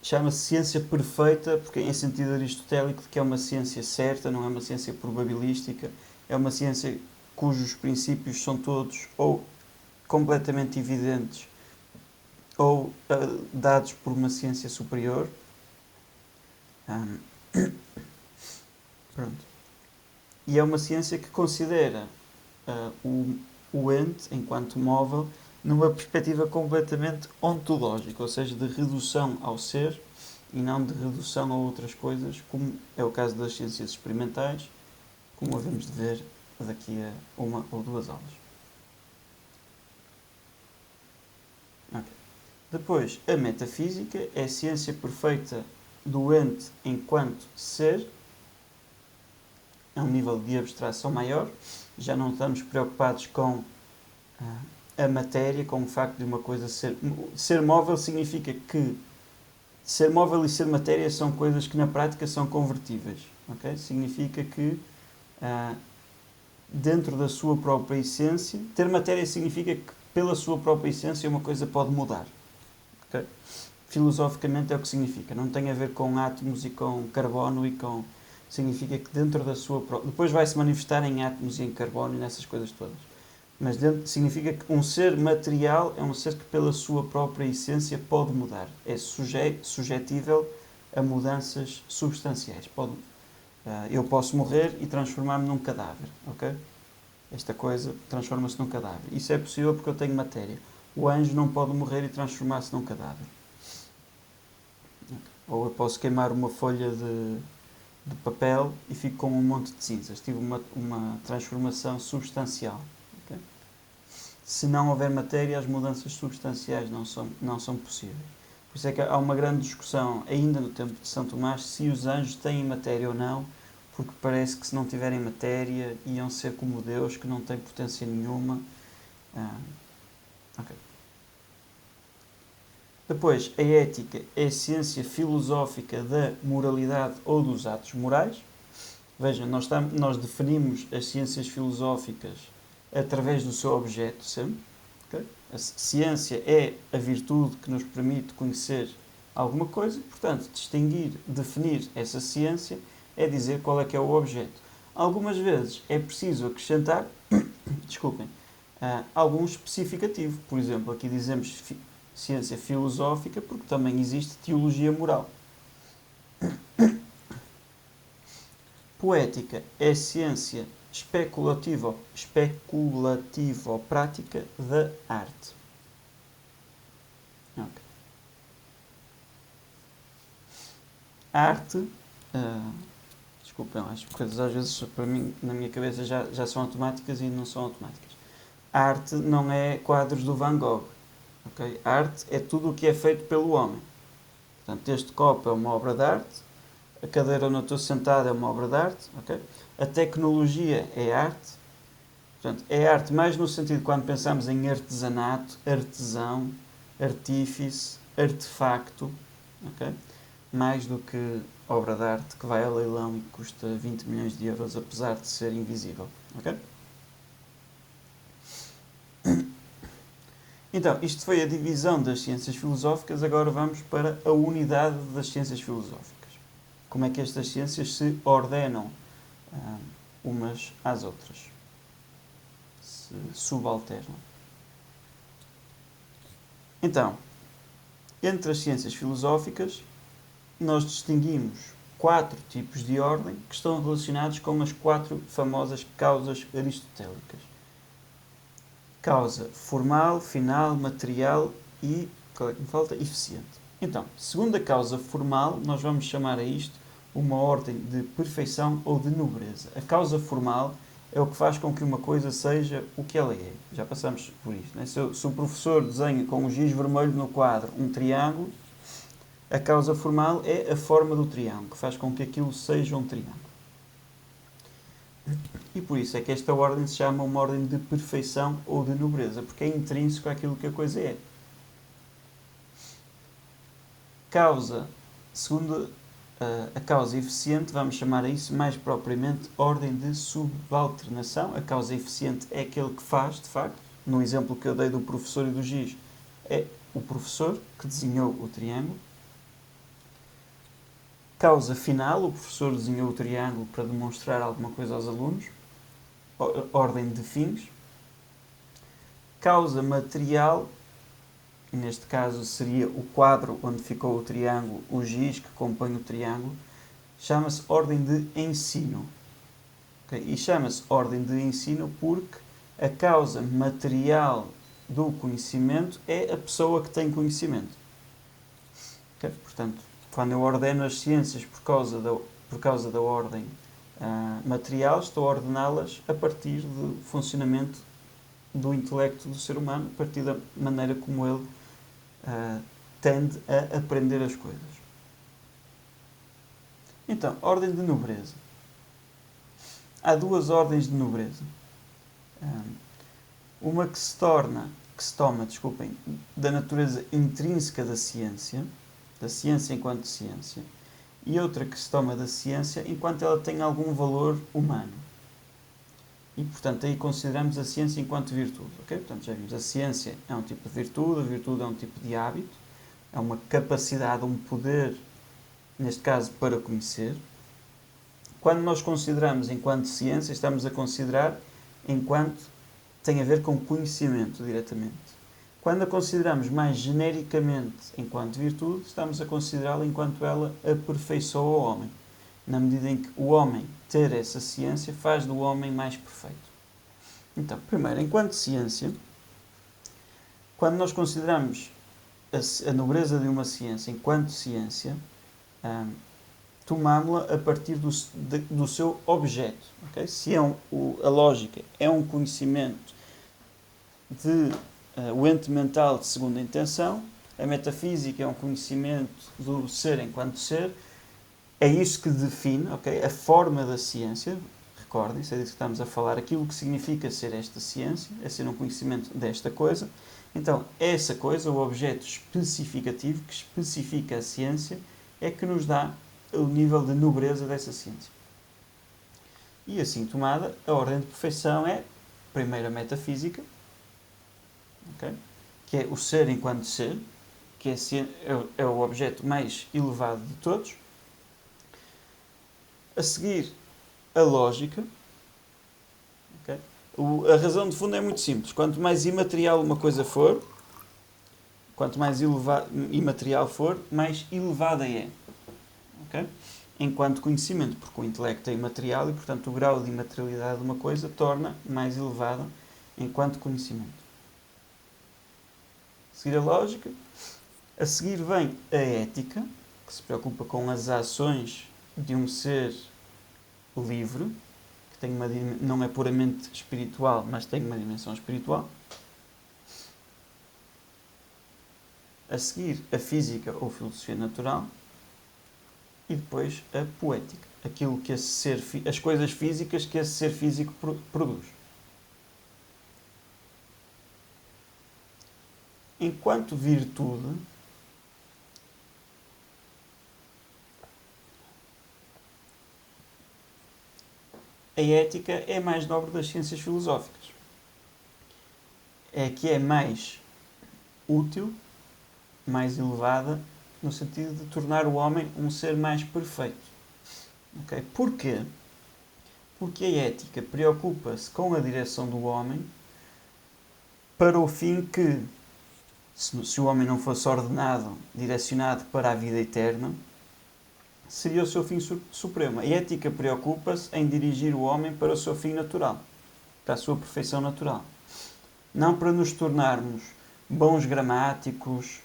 S1: chama-se ciência perfeita porque em sentido aristotélico que é uma ciência certa, não é uma ciência probabilística, é uma ciência cujos princípios são todos ou completamente evidentes ou dados por uma ciência superior. Pronto. E é uma ciência que considera o ente, enquanto móvel, numa perspectiva completamente ontológica, ou seja, de redução ao ser e não de redução a outras coisas, como é o caso das ciências experimentais, como havemos de ver daqui a uma ou duas aulas. Okay. Depois, a metafísica é a ciência perfeita do ente enquanto ser, é um nível de abstração maior, já não estamos preocupados com a matéria, com o facto de uma coisa ser móvel significa que ser móvel e ser matéria são coisas que na prática são convertíveis, okay? Significa que dentro da sua própria essência, ter matéria significa que pela sua própria essência uma coisa pode mudar, okay? Filosoficamente é o que significa, não tem a ver com átomos e com carbono e com... significa que dentro da sua própria... depois vai se manifestar em átomos e em carbono e nessas coisas todas. Mas significa que um ser material é um ser que pela sua própria essência pode mudar. É sujetível a mudanças substanciais. Eu posso morrer e transformar-me num cadáver. Okay? Esta coisa transforma-se num cadáver. Isso é possível porque eu tenho matéria. O anjo não pode morrer e transformar-se num cadáver. Ou eu posso queimar uma folha de papel e fico com um monte de cinzas. Tive uma transformação substancial. Okay? Se não houver matéria, as mudanças substanciais não são possíveis. Por isso é que há uma grande discussão, ainda no tempo de São Tomás, se os anjos têm matéria ou não, porque parece que se não tiverem matéria, iam ser como Deus, que não tem potência nenhuma. Okay. Depois, a ética é a ciência filosófica da moralidade ou dos atos morais. Vejam, nós definimos as ciências filosóficas através do seu objeto, sempre. Okay? A ciência é a virtude que nos permite conhecer alguma coisa, portanto, definir essa ciência é dizer qual é que é o objeto. Algumas vezes é preciso acrescentar, desculpem, algum especificativo. Por exemplo, aqui dizemos ciência filosófica porque também existe teologia moral. Poética é a ciência especulativo-prática da arte. Okay. A arte, desculpem, as coisas às vezes para mim, na minha cabeça já são automáticas e não são automáticas. A arte não é quadros do Van Gogh. Okay? A arte é tudo o que é feito pelo homem. Portanto, este copo é uma obra de arte, a cadeira onde eu estou sentado é uma obra de arte, okay? A tecnologia é arte. Portanto, é arte mais no sentido de quando pensamos em artesanato, artesão, artífice, artefacto, okay? Mais do que obra de arte que vai a leilão e que custa 20 milhões de euros, apesar de ser invisível. Okay? Então, isto foi a divisão das ciências filosóficas, agora vamos para a unidade das ciências filosóficas. como é que estas ciências se ordenam umas às outras, se subalternam. Então, entre as ciências filosóficas, nós distinguimos 4 tipos de ordem que estão relacionados com as 4 famosas causas aristotélicas. Causa formal, final, material e, qual é que me falta? Eficiente. Então, segundo a causa formal, nós vamos chamar a isto uma ordem de perfeição ou de nobreza. A causa formal é o que faz com que uma coisa seja o que ela é. Já passamos por isto, né? Se o professor desenha com um giz vermelho no quadro um triângulo, a causa formal é a forma do triângulo, que faz com que aquilo seja um triângulo. E por isso é que esta ordem se chama uma ordem de perfeição ou de nobreza, porque é intrínseco àquilo que a coisa é. Causa, segundo a causa eficiente, vamos chamar a isso mais propriamente ordem de subalternação. A causa eficiente é aquele que faz, de facto. No exemplo que eu dei do professor e do giz, é o professor que desenhou o triângulo. Causa final, o professor desenhou o triângulo para demonstrar alguma coisa aos alunos. Ordem de fins. Causa material, neste caso seria o quadro onde ficou o triângulo, o giz que compõe o triângulo, chama-se ordem de ensino. Okay? E chama-se ordem de ensino porque a causa material do conhecimento é a pessoa que tem conhecimento. Okay? Portanto, quando eu ordeno as ciências por causa da ordem material, estou a ordená-las a partir do funcionamento do intelecto do ser humano, a partir da maneira como ele tende a aprender as coisas. Então, ordem de nobreza. Há 2 ordens de nobreza. Uma que se toma, da natureza intrínseca da ciência enquanto ciência, e outra que se toma da ciência enquanto ela tem algum valor humano. E, portanto, aí consideramos a ciência enquanto virtude. Okay? Portanto, já vimos, a ciência é um tipo de virtude, a virtude é um tipo de hábito, é uma capacidade, um poder, neste caso, para conhecer. Quando nós consideramos enquanto ciência, estamos a considerar enquanto tem a ver com conhecimento diretamente. Quando a consideramos mais genericamente enquanto virtude, estamos a considerá-la enquanto ela aperfeiçoa o homem, na medida em que o homem ter essa ciência faz do homem mais perfeito. Então, primeiro, enquanto ciência, quando nós consideramos a nobreza de uma ciência enquanto ciência, tomámo-la a partir do seu objeto. Okay? Se a lógica é um conhecimento o ente mental de segunda intenção, a metafísica é um conhecimento do ser enquanto ser, é isso que define, okay, a forma da ciência. Recordem-se, é disso que estamos a falar, aquilo que significa ser esta ciência, é ser um conhecimento desta coisa. Então, essa coisa, o objeto especificativo que especifica a ciência, é que nos dá o nível de nobreza dessa ciência. E assim tomada, a ordem de perfeição é, primeiro, a metafísica, okay, que é o ser enquanto ser, que é o objeto mais elevado de todos. A seguir, a lógica. Okay? A razão de fundo é muito simples. Quanto mais imaterial uma coisa for, quanto mais imaterial for, mais elevada é. Okay? Enquanto conhecimento, porque o intelecto é imaterial e, portanto, o grau de imaterialidade de uma coisa torna mais elevada enquanto conhecimento. A seguir a lógica. A seguir vem a ética, que se preocupa com as ações de um ser livre, que tem não é puramente espiritual, mas tem uma dimensão espiritual. A seguir, a física ou filosofia natural. E depois a poética, aquilo que as coisas físicas que esse ser físico produz. Enquanto virtude, a ética é a mais nobre das ciências filosóficas. É a que é mais útil, mais elevada, no sentido de tornar o homem um ser mais perfeito. Okay? Porquê? Porque a ética preocupa-se com a direção do homem para o fim que, se o homem não fosse ordenado, direcionado para a vida eterna, seria o seu fim supremo. A ética preocupa-se em dirigir o homem para o seu fim natural, para a sua perfeição natural. Não para nos tornarmos bons gramáticos,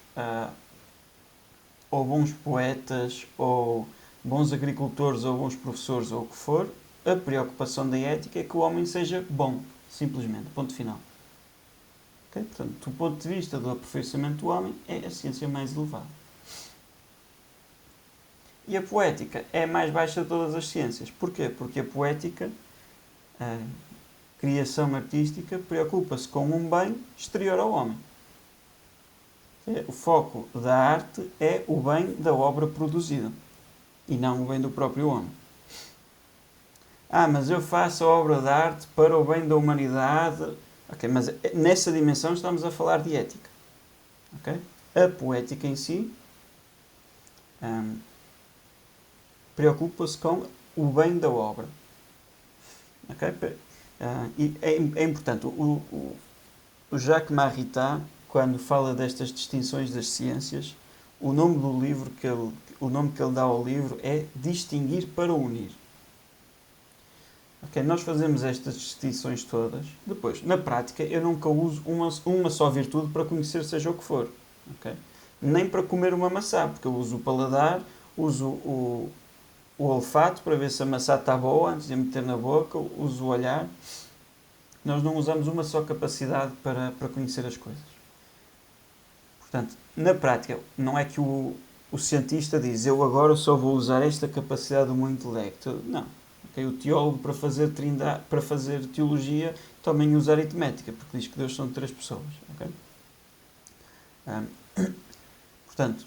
S1: ou bons poetas, ou bons agricultores, ou bons professores, ou o que for. A preocupação da ética é que o homem seja bom, simplesmente, ponto final. Okay? Portanto, do ponto de vista do aperfeiçoamento do homem, é a ciência mais elevada. E a poética é a mais baixa de todas as ciências. Porquê? Porque a poética, a criação artística, preocupa-se com um bem exterior ao homem. O foco da arte é o bem da obra produzida e não o bem do próprio homem. Mas eu faço a obra de arte para o bem da humanidade. Ok, mas nessa dimensão estamos a falar de ética. Okay? A poética em si preocupa-se com o bem da obra. Okay? E é importante. O Jacques Maritain, quando fala destas distinções das ciências, o nome que ele dá ao livro é Distinguir para Unir. Okay, nós fazemos estas distinções todas. Depois, na prática, eu nunca uso uma só virtude para conhecer seja o que for. Okay? Nem para comer uma maçã, porque eu uso o paladar, uso o olfato para ver se a maçã está boa antes de a meter na boca, uso o olhar. Nós não usamos uma só capacidade para conhecer as coisas. Portanto, na prática, não é que o cientista diz eu agora só vou usar esta capacidade do meu intelecto. Não. Okay? O teólogo, para fazer teologia, também usa aritmética, porque diz que Deus são 3 pessoas. Okay? Portanto,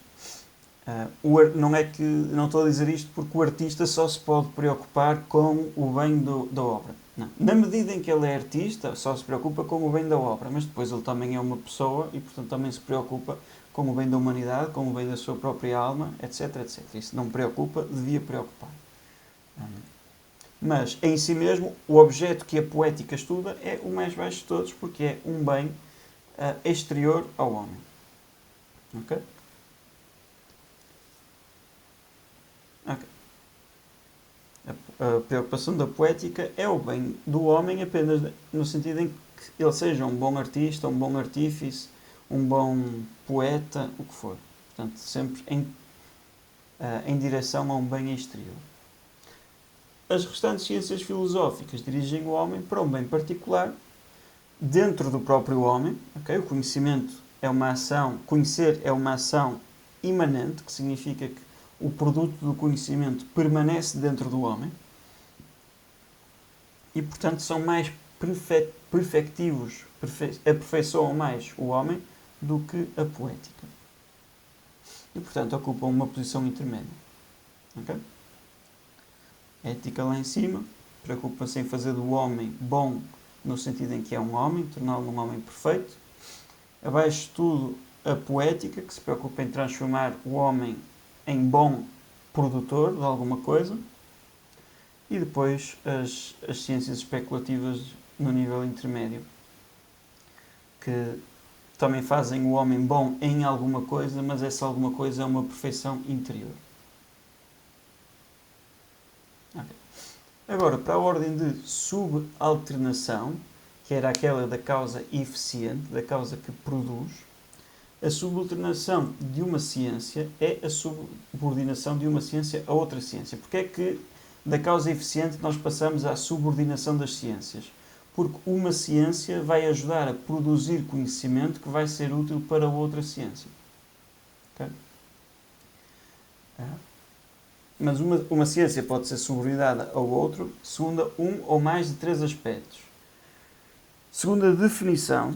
S1: não estou a dizer isto porque o artista só se pode preocupar com o bem da obra. Não. Na medida em que ele é artista, só se preocupa com o bem da obra, mas depois ele também é uma pessoa e, portanto, também se preocupa com o bem da humanidade, com o bem da sua própria alma, etc, etc. Isso não preocupa, devia preocupar. Mas, em si mesmo, o objeto que a poética estuda é o mais baixo de todos, porque é um bem exterior ao homem. Ok? Ok. A preocupação da poética é o bem do homem apenas no sentido em que ele seja um bom artista, um bom artífice, um bom poeta, o que for. Portanto, sempre em direção a um bem exterior. As restantes ciências filosóficas dirigem o homem para um bem particular dentro do próprio homem. Okay? O conhecimento é uma ação, conhecer é uma ação imanente, que significa que o produto do conhecimento permanece dentro do homem e, portanto, são mais perfectivos, aperfeiçoam mais o homem do que a poética. E, portanto, ocupam uma posição intermédia. Okay? A ética lá em cima preocupa-se em fazer do homem bom no sentido em que é um homem, torná-lo um homem perfeito. Abaixo de tudo, a poética, que se preocupa em transformar o homem em bom produtor de alguma coisa. E depois as ciências especulativas no nível intermédio, que também fazem o homem bom em alguma coisa, mas essa alguma coisa é uma perfeição interior. Okay. Agora, para a ordem de subalternação, que era aquela da causa eficiente, da causa que produz, a subalternação de uma ciência é a subordinação de uma ciência a outra ciência. Porque é que da causa eficiente nós passamos à subordinação das ciências? Porque uma ciência vai ajudar a produzir conhecimento que vai ser útil para outra ciência. Okay? Mas uma ciência pode ser subordinada ao outro segundo um ou mais de 3 aspectos. Segundo a definição,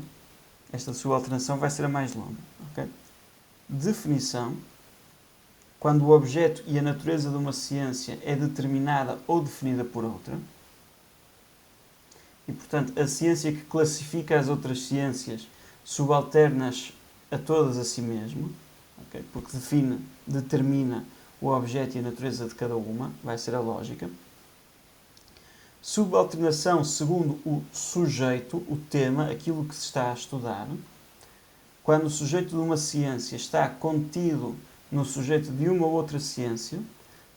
S1: esta subalternação vai ser a mais longa. Okay? Definição, quando o objeto e a natureza de uma ciência é determinada ou definida por outra. E, portanto, a ciência que classifica as outras ciências subalterna-as a todas a si mesma, okay? Porque determina o objeto e a natureza de cada uma, vai ser a lógica. Subalternação segundo o sujeito, o tema, aquilo que se está a estudar. Quando o sujeito de uma ciência está contido no sujeito de uma outra ciência,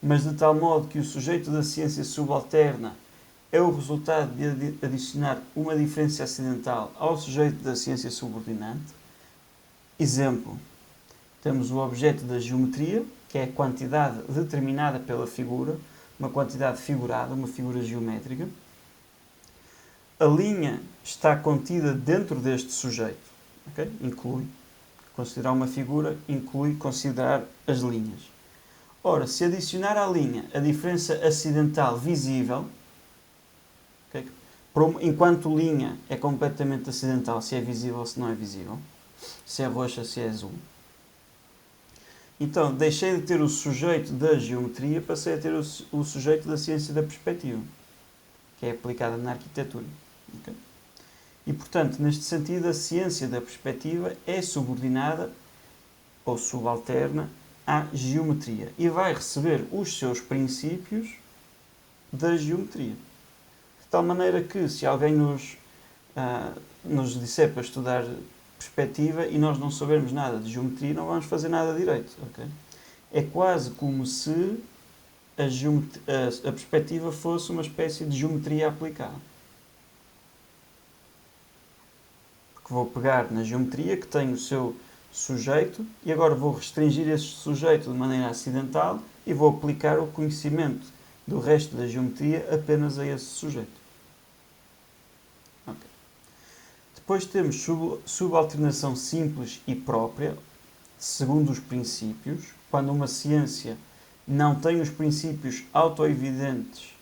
S1: mas de tal modo que o sujeito da ciência subalterna é o resultado de adicionar uma diferença acidental ao sujeito da ciência subordinante. Exemplo, temos o objeto da geometria, que é a quantidade determinada pela figura, uma quantidade figurada, uma figura geométrica. A linha está contida dentro deste sujeito. Okay? Inclui. Considerar uma figura inclui considerar as linhas. Ora, se adicionar à linha a diferença acidental visível, okay? Enquanto linha é completamente acidental, se é visível ou se não é visível, se é roxa, se é azul. Então, deixei de ter o sujeito da geometria, passei a ter o sujeito da ciência da perspectiva, que é aplicada na arquitetura. Okay? E, portanto, neste sentido, a ciência da perspectiva é subordinada ou subalterna à geometria e vai receber os seus princípios da geometria. De tal maneira que, se alguém nos disser para estudar perspectiva e nós não soubermos nada de geometria, não vamos fazer nada direito. Okay? É quase como se a perspectiva fosse uma espécie de geometria aplicada. Porque vou pegar na geometria, que tem o seu sujeito, e agora vou restringir esse sujeito de maneira acidental e vou aplicar o conhecimento do resto da geometria apenas a esse sujeito. Okay. Depois temos subalternação simples e própria, segundo os princípios. Quando uma ciência não tem os princípios autoevidentes,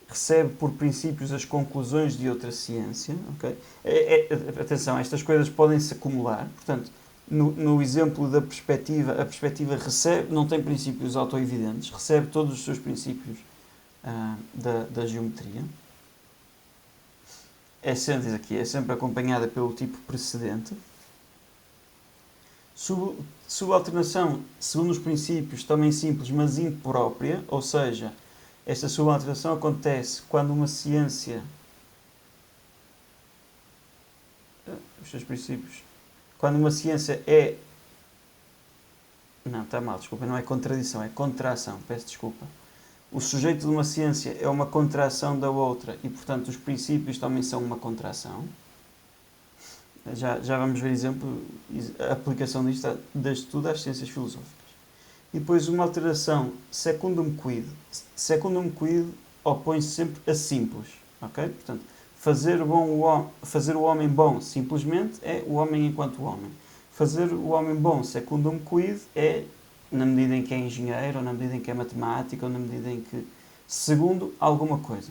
S1: recebe por princípios as conclusões de outra ciência. Okay? Atenção, estas coisas podem se acumular. Portanto, no exemplo da perspectiva, a perspectiva não tem princípios autoevidentes, recebe todos os seus princípios da geometria. É sempre acompanhada pelo tipo precedente. Subalternação, segundo os princípios, também simples, mas imprópria, ou seja, esta subalternação acontece quando uma ciência... Os seus princípios... Quando uma ciência é... Não, está mal, desculpa, não é contradição, é contração, peço desculpa. O sujeito de uma ciência é uma contração da outra e, portanto, os princípios também são uma contração. Já vamos ver exemplo, a aplicação deste tudo às ciências filosóficas. E depois uma alteração secundum quid. Secundum quid opõe-se sempre a simples. Okay? Portanto, fazer o homem bom simplesmente é o homem enquanto homem. Fazer o homem bom secundum quid é na medida em que é engenheiro, ou na medida em que é matemático, ou na medida em que... segundo alguma coisa.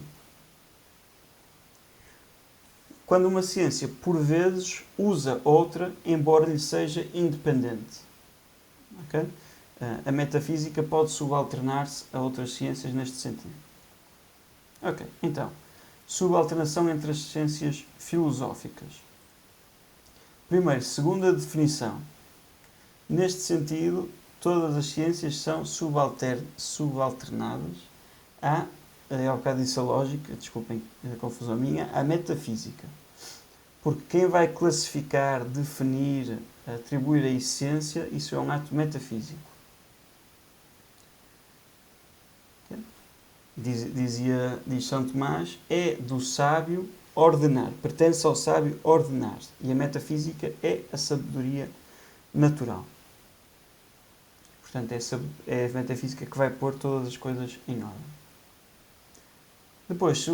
S1: Quando uma ciência, por vezes, usa outra, embora lhe seja independente. Okay? A metafísica pode subalternar-se a outras ciências neste sentido. Ok, então, subalternação entre as ciências filosóficas. Primeiro, segunda definição. Neste sentido, todas as ciências são subalternadas há bocado disse a lógica, desculpem a confusão minha, à metafísica. Porque quem vai classificar, definir, atribuir a essência, isso é um ato metafísico. Diz São Tomás, é do sábio ordenar, pertence ao sábio ordenar. E a metafísica é a sabedoria natural. Portanto, é a metafísica que vai pôr todas as coisas em ordem. Depois,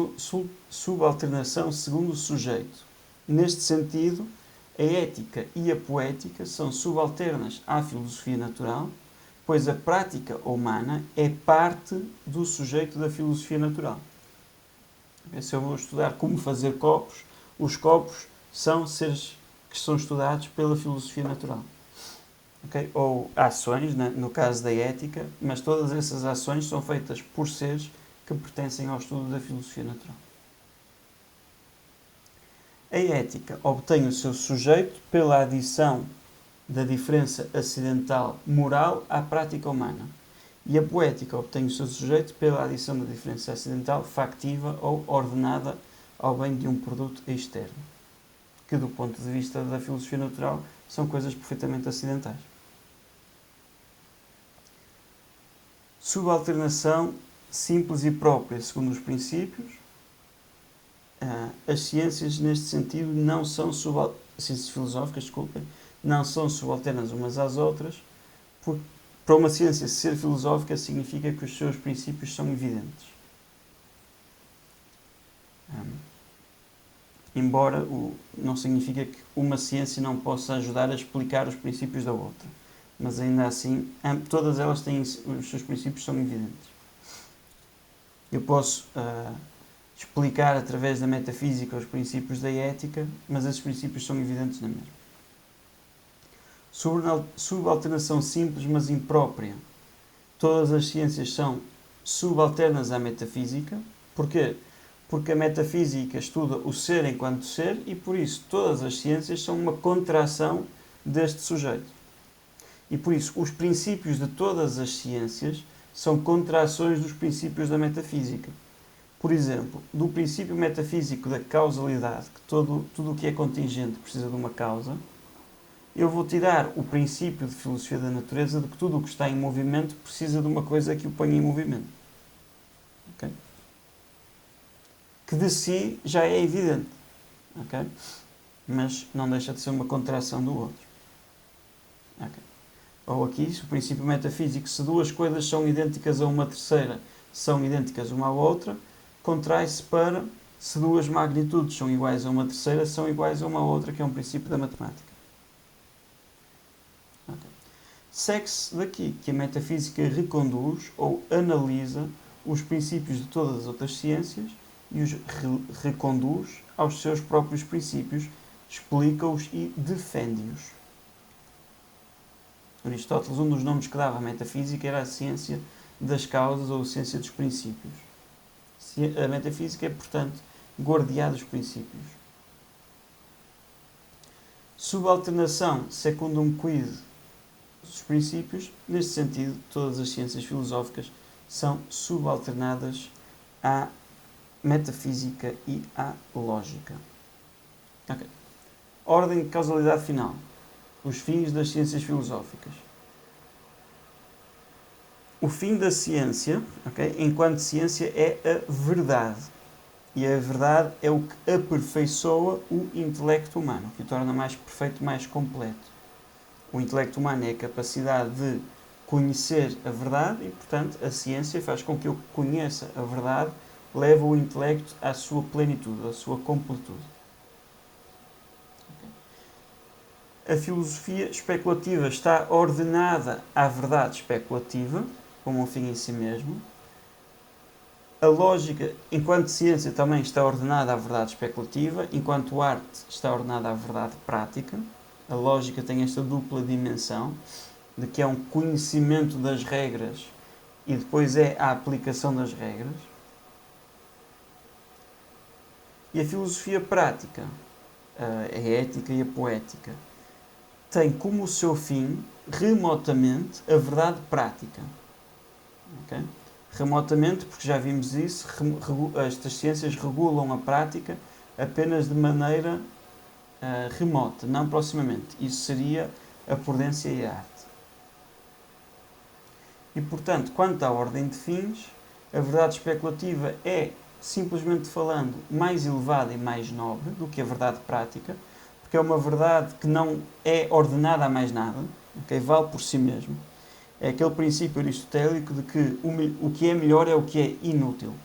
S1: subalternação segundo o sujeito. Neste sentido, a ética e a poética são subalternas à filosofia natural, pois a prática humana é parte do sujeito da filosofia natural. Se eu vou estudar como fazer copos, os copos são seres que são estudados pela filosofia natural. Okay? Ou ações, no caso da ética, mas todas essas ações são feitas por seres que pertencem ao estudo da filosofia natural. A ética obtém o seu sujeito pela adição da diferença acidental moral à prática humana. E a poética obtém o seu sujeito pela adição da diferença acidental, factiva ou ordenada ao bem de um produto externo, que do ponto de vista da filosofia natural são coisas perfeitamente acidentais. Subalternação simples e própria segundo os princípios. As ciências neste sentido não são ciências filosóficas, desculpem, não são subalternas umas às outras, porque para uma ciência ser filosófica significa que os seus princípios são evidentes. Embora não significa que uma ciência não possa ajudar a explicar os princípios da outra. Mas ainda assim, todas elas têm os seus princípios são evidentes. Eu posso explicar através da metafísica os princípios da ética, mas esses princípios são evidentes na mesma. Subalternação simples, mas imprópria. Todas as ciências são subalternas à metafísica. Porquê? Porque a metafísica estuda o ser enquanto ser e, por isso, todas as ciências são uma contração deste sujeito. E, por isso, os princípios de todas as ciências são contrações dos princípios da metafísica. Por exemplo, do princípio metafísico da causalidade, que tudo o que é contingente precisa de uma causa, eu vou tirar o princípio de filosofia da natureza de que tudo o que está em movimento precisa de uma coisa que o ponha em movimento. Okay? Que de si já é evidente. Okay? Mas não deixa de ser uma contração do outro. Okay. Ou aqui, o princípio metafísico, se duas coisas são idênticas a uma terceira, são idênticas uma à outra, contrai-se para se duas magnitudes são iguais a uma terceira, são iguais a uma outra, que é um princípio da matemática. Okay. Segue-se daqui que a metafísica reconduz ou analisa os princípios de todas as outras ciências e os reconduz aos seus próprios princípios, explica-os e defende-os. Aristóteles, um dos nomes que dava à metafísica era a ciência das causas ou a ciência dos princípios. A metafísica é, portanto, guardiã dos princípios. Subalternação secundum quid dos princípios. Neste sentido, todas as ciências filosóficas são subalternadas à metafísica e à lógica. Okay. Ordem de causalidade final. Os fins das ciências filosóficas. O fim da ciência, okay, enquanto ciência, é a verdade. E a verdade é o que aperfeiçoa o intelecto humano, que o torna mais perfeito, mais completo. O intelecto humano é a capacidade de conhecer a verdade e, portanto, a ciência faz com que eu conheça a verdade, leva o intelecto à sua plenitude, à sua completude. A filosofia especulativa está ordenada à verdade especulativa, como um fim em si mesmo. A lógica, enquanto ciência, também está ordenada à verdade especulativa, enquanto arte está ordenada à verdade prática. A lógica tem esta dupla dimensão, de que é um conhecimento das regras e depois é a aplicação das regras. E a filosofia prática, a ética e a poética, tem como seu fim, remotamente, a verdade prática. Okay? Remotamente, porque já vimos isso, estas ciências regulam a prática apenas de maneira remota, não proximamente. Isso seria a prudência e a arte. E, portanto, quanto à ordem de fins, a verdade especulativa é, simplesmente falando, mais elevada e mais nobre do que a verdade prática, porque é uma verdade que não é ordenada a mais nada, okay? Vale por si mesmo. É aquele princípio aristotélico de que o que é melhor é o que é inútil.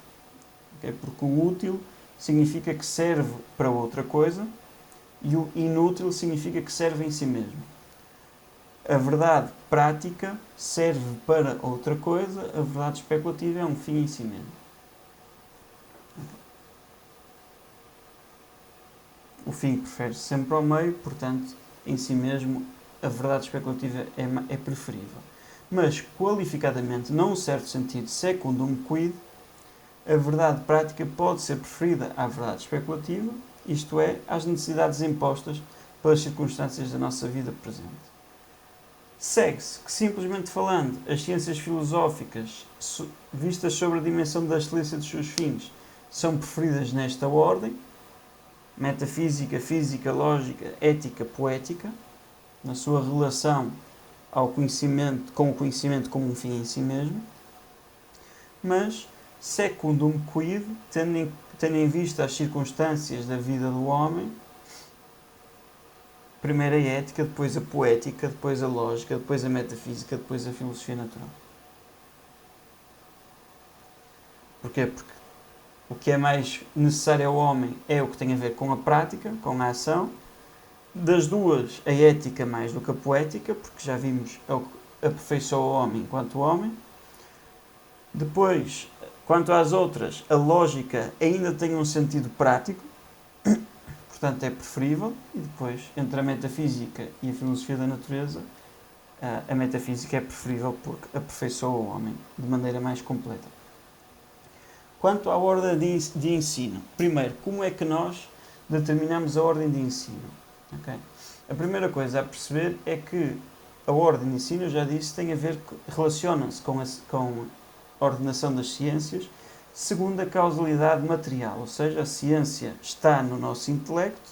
S1: Okay? Porque o útil significa que serve para outra coisa e o inútil significa que serve em si mesmo. A verdade prática serve para outra coisa, a verdade especulativa é um fim em si mesmo. O fim prefere-se sempre ao meio, portanto, em si mesmo, a verdade especulativa é preferível. Mas, qualificadamente, num certo sentido, secundum quid, a verdade prática pode ser preferida à verdade especulativa, isto é, às necessidades impostas pelas circunstâncias da nossa vida presente. Segue-se que, simplesmente falando, as ciências filosóficas, vistas sobre a dimensão da excelência dos seus fins, são preferidas nesta ordem: metafísica, física, lógica, ética, poética, na sua relação ao conhecimento, com o conhecimento como um fim em si mesmo. Mas, secundum quid, tendo em vista as circunstâncias da vida do homem, primeiro a ética, depois a poética, depois a lógica, depois a metafísica, depois a filosofia natural. Porquê? Porque o que é mais necessário ao homem é o que tem a ver com a prática, com a ação. Das duas, a ética mais do que a poética, porque já vimos é o que aperfeiçoa o homem enquanto homem. Depois, quanto às outras, a lógica ainda tem um sentido prático, portanto é preferível. E depois, entre a metafísica e a filosofia da natureza, a metafísica é preferível porque aperfeiçoa o homem de maneira mais completa. Quanto à ordem de ensino, primeiro, como é que nós determinamos a ordem de ensino? Okay? A primeira coisa a perceber é que a ordem de ensino, eu já disse, tem a ver, relaciona-se com a ordenação das ciências segundo a causalidade material, ou seja, a ciência está no nosso intelecto.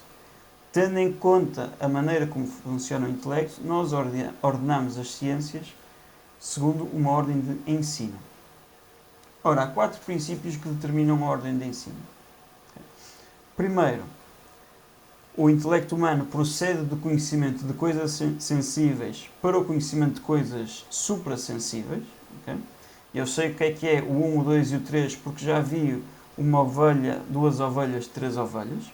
S1: Tendo em conta a maneira como funciona o intelecto, nós ordenamos as ciências segundo uma ordem de ensino. Ora, há 4 princípios que determinam a ordem de ensino. Primeiro, o intelecto humano procede do conhecimento de coisas sensíveis para o conhecimento de coisas suprassensíveis. Okay? Eu sei o que é o 1, o 2 e o 3 porque já vi uma ovelha, 2 ovelhas, 3 ovelhas.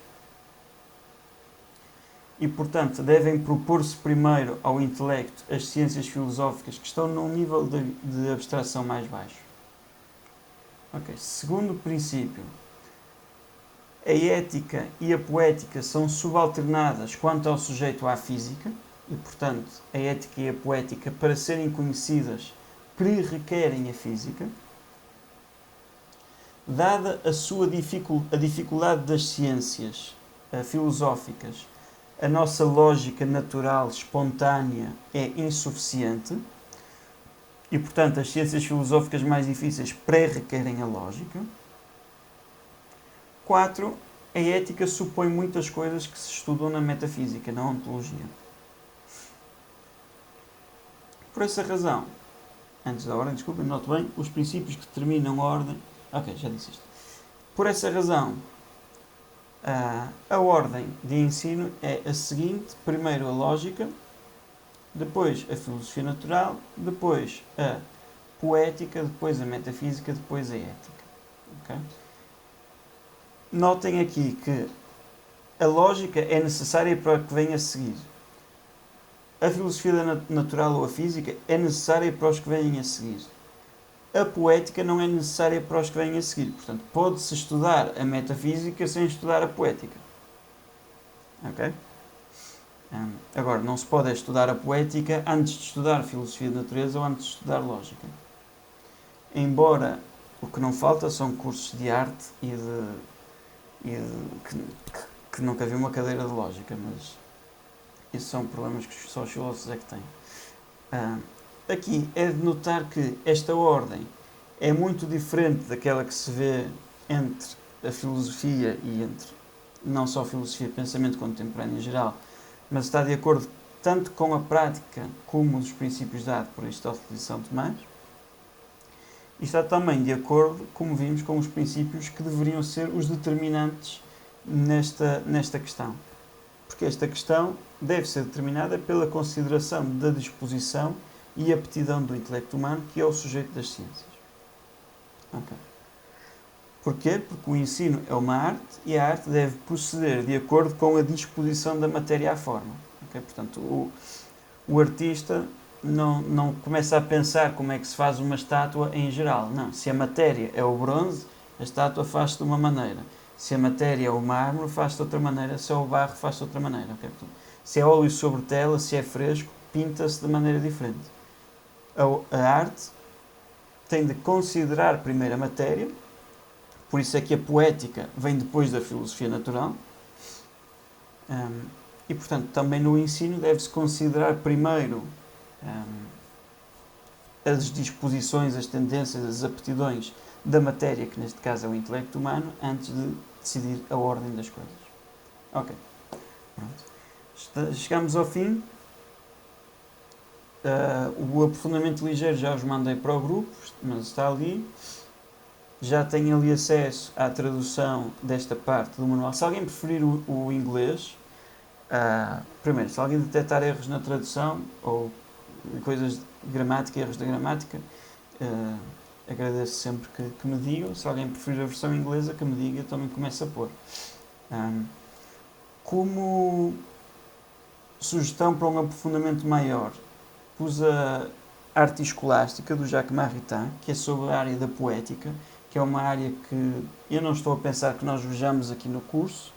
S1: E, portanto, devem propor-se primeiro ao intelecto as ciências filosóficas que estão num nível de abstração mais baixo. Okay. Segundo princípio, a ética e a poética são subalternadas quanto ao sujeito à física e, portanto, a ética e a poética, para serem conhecidas, requerem a física. Dada a dificuldade das ciências filosóficas, a nossa lógica natural, espontânea, é insuficiente e, portanto, as ciências filosóficas mais difíceis requerem a lógica. 4. A ética supõe muitas coisas que se estudam na metafísica, na ontologia. Por essa razão, antes da ordem, desculpem, note bem, os princípios que determinam a ordem... Ok, já disse isto. Por essa razão, a ordem de ensino é a seguinte: primeiro a lógica, depois a filosofia natural, depois a poética, depois a metafísica, depois a ética. Okay? Notem aqui que a lógica é necessária para o que vem a seguir. A filosofia natural ou a física é necessária para os que vêm a seguir. A poética não é necessária para os que vêm a seguir. Portanto, pode-se estudar a metafísica sem estudar a poética. Ok? Agora, não se pode estudar a poética antes de estudar a filosofia da natureza ou antes de estudar lógica. Embora o que não falta são cursos de arte que nunca vi uma cadeira de lógica, mas isso são problemas que só os filósofos é que têm. Aqui é de notar que esta ordem é muito diferente daquela que se vê entre a filosofia e entre não só a filosofia e pensamento contemporâneo em geral, mas está de acordo tanto com a prática como os princípios dados por Aristóteles e São Tomás, e está também de acordo, como vimos, com os princípios que deveriam ser os determinantes nesta questão. Porque esta questão deve ser determinada pela consideração da disposição e aptidão do intelecto humano, que é o sujeito das ciências. Okay. Porquê? Porque o ensino é uma arte e a arte deve proceder de acordo com a disposição da matéria à forma. Okay? Portanto, o artista não começa a pensar como é que se faz uma estátua em geral. Não. Se a matéria é o bronze, a estátua faz-se de uma maneira. Se a matéria é o mármore, faz-se de outra maneira. Se é o barro, faz-se de outra maneira. Okay? Portanto, se é óleo sobre tela, se é fresco, pinta-se de maneira diferente. A arte tem de considerar primeiro a matéria, por isso é que a poética vem depois da filosofia natural, e portanto também no ensino deve-se considerar primeiro as disposições, as tendências, as aptidões da matéria, que neste caso é o intelecto humano, antes de decidir a ordem das coisas. Ok. Pronto. Chegamos ao fim. O aprofundamento ligeiro já os mandei para o grupo, mas está ali. Já têm ali acesso à tradução desta parte do manual. Se alguém preferir o inglês, primeiro, se alguém detectar erros na tradução ou coisas de gramática, erros da gramática, agradeço sempre que me digam. Se alguém preferir a versão inglesa, que me diga, eu também começo a pôr. Como sugestão para um aprofundamento maior, pus a Arte Escolástica, do Jacques Maritain, que é sobre a área da poética, que é uma área que eu não estou a pensar que nós vejamos aqui no curso.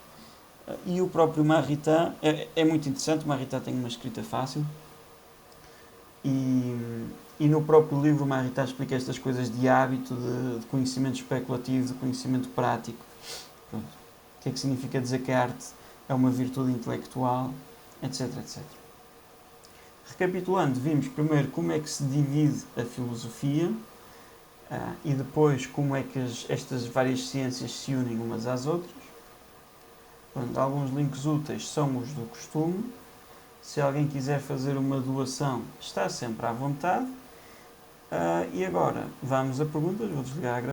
S1: E o próprio Maritain é muito interessante. O Maritain tem uma escrita fácil. E no próprio livro o Maritain explica estas coisas de hábito, de conhecimento especulativo, de conhecimento prático. Pronto. O que é que significa dizer que a arte é uma virtude intelectual, etc, etc. Recapitulando, vimos primeiro como é que se divide a filosofia e depois como é que estas várias ciências se unem umas às outras. Pronto, alguns links úteis são os do costume. Se alguém quiser fazer uma doação, está sempre à vontade. E agora, vamos a perguntas. Vou desligar a gravação.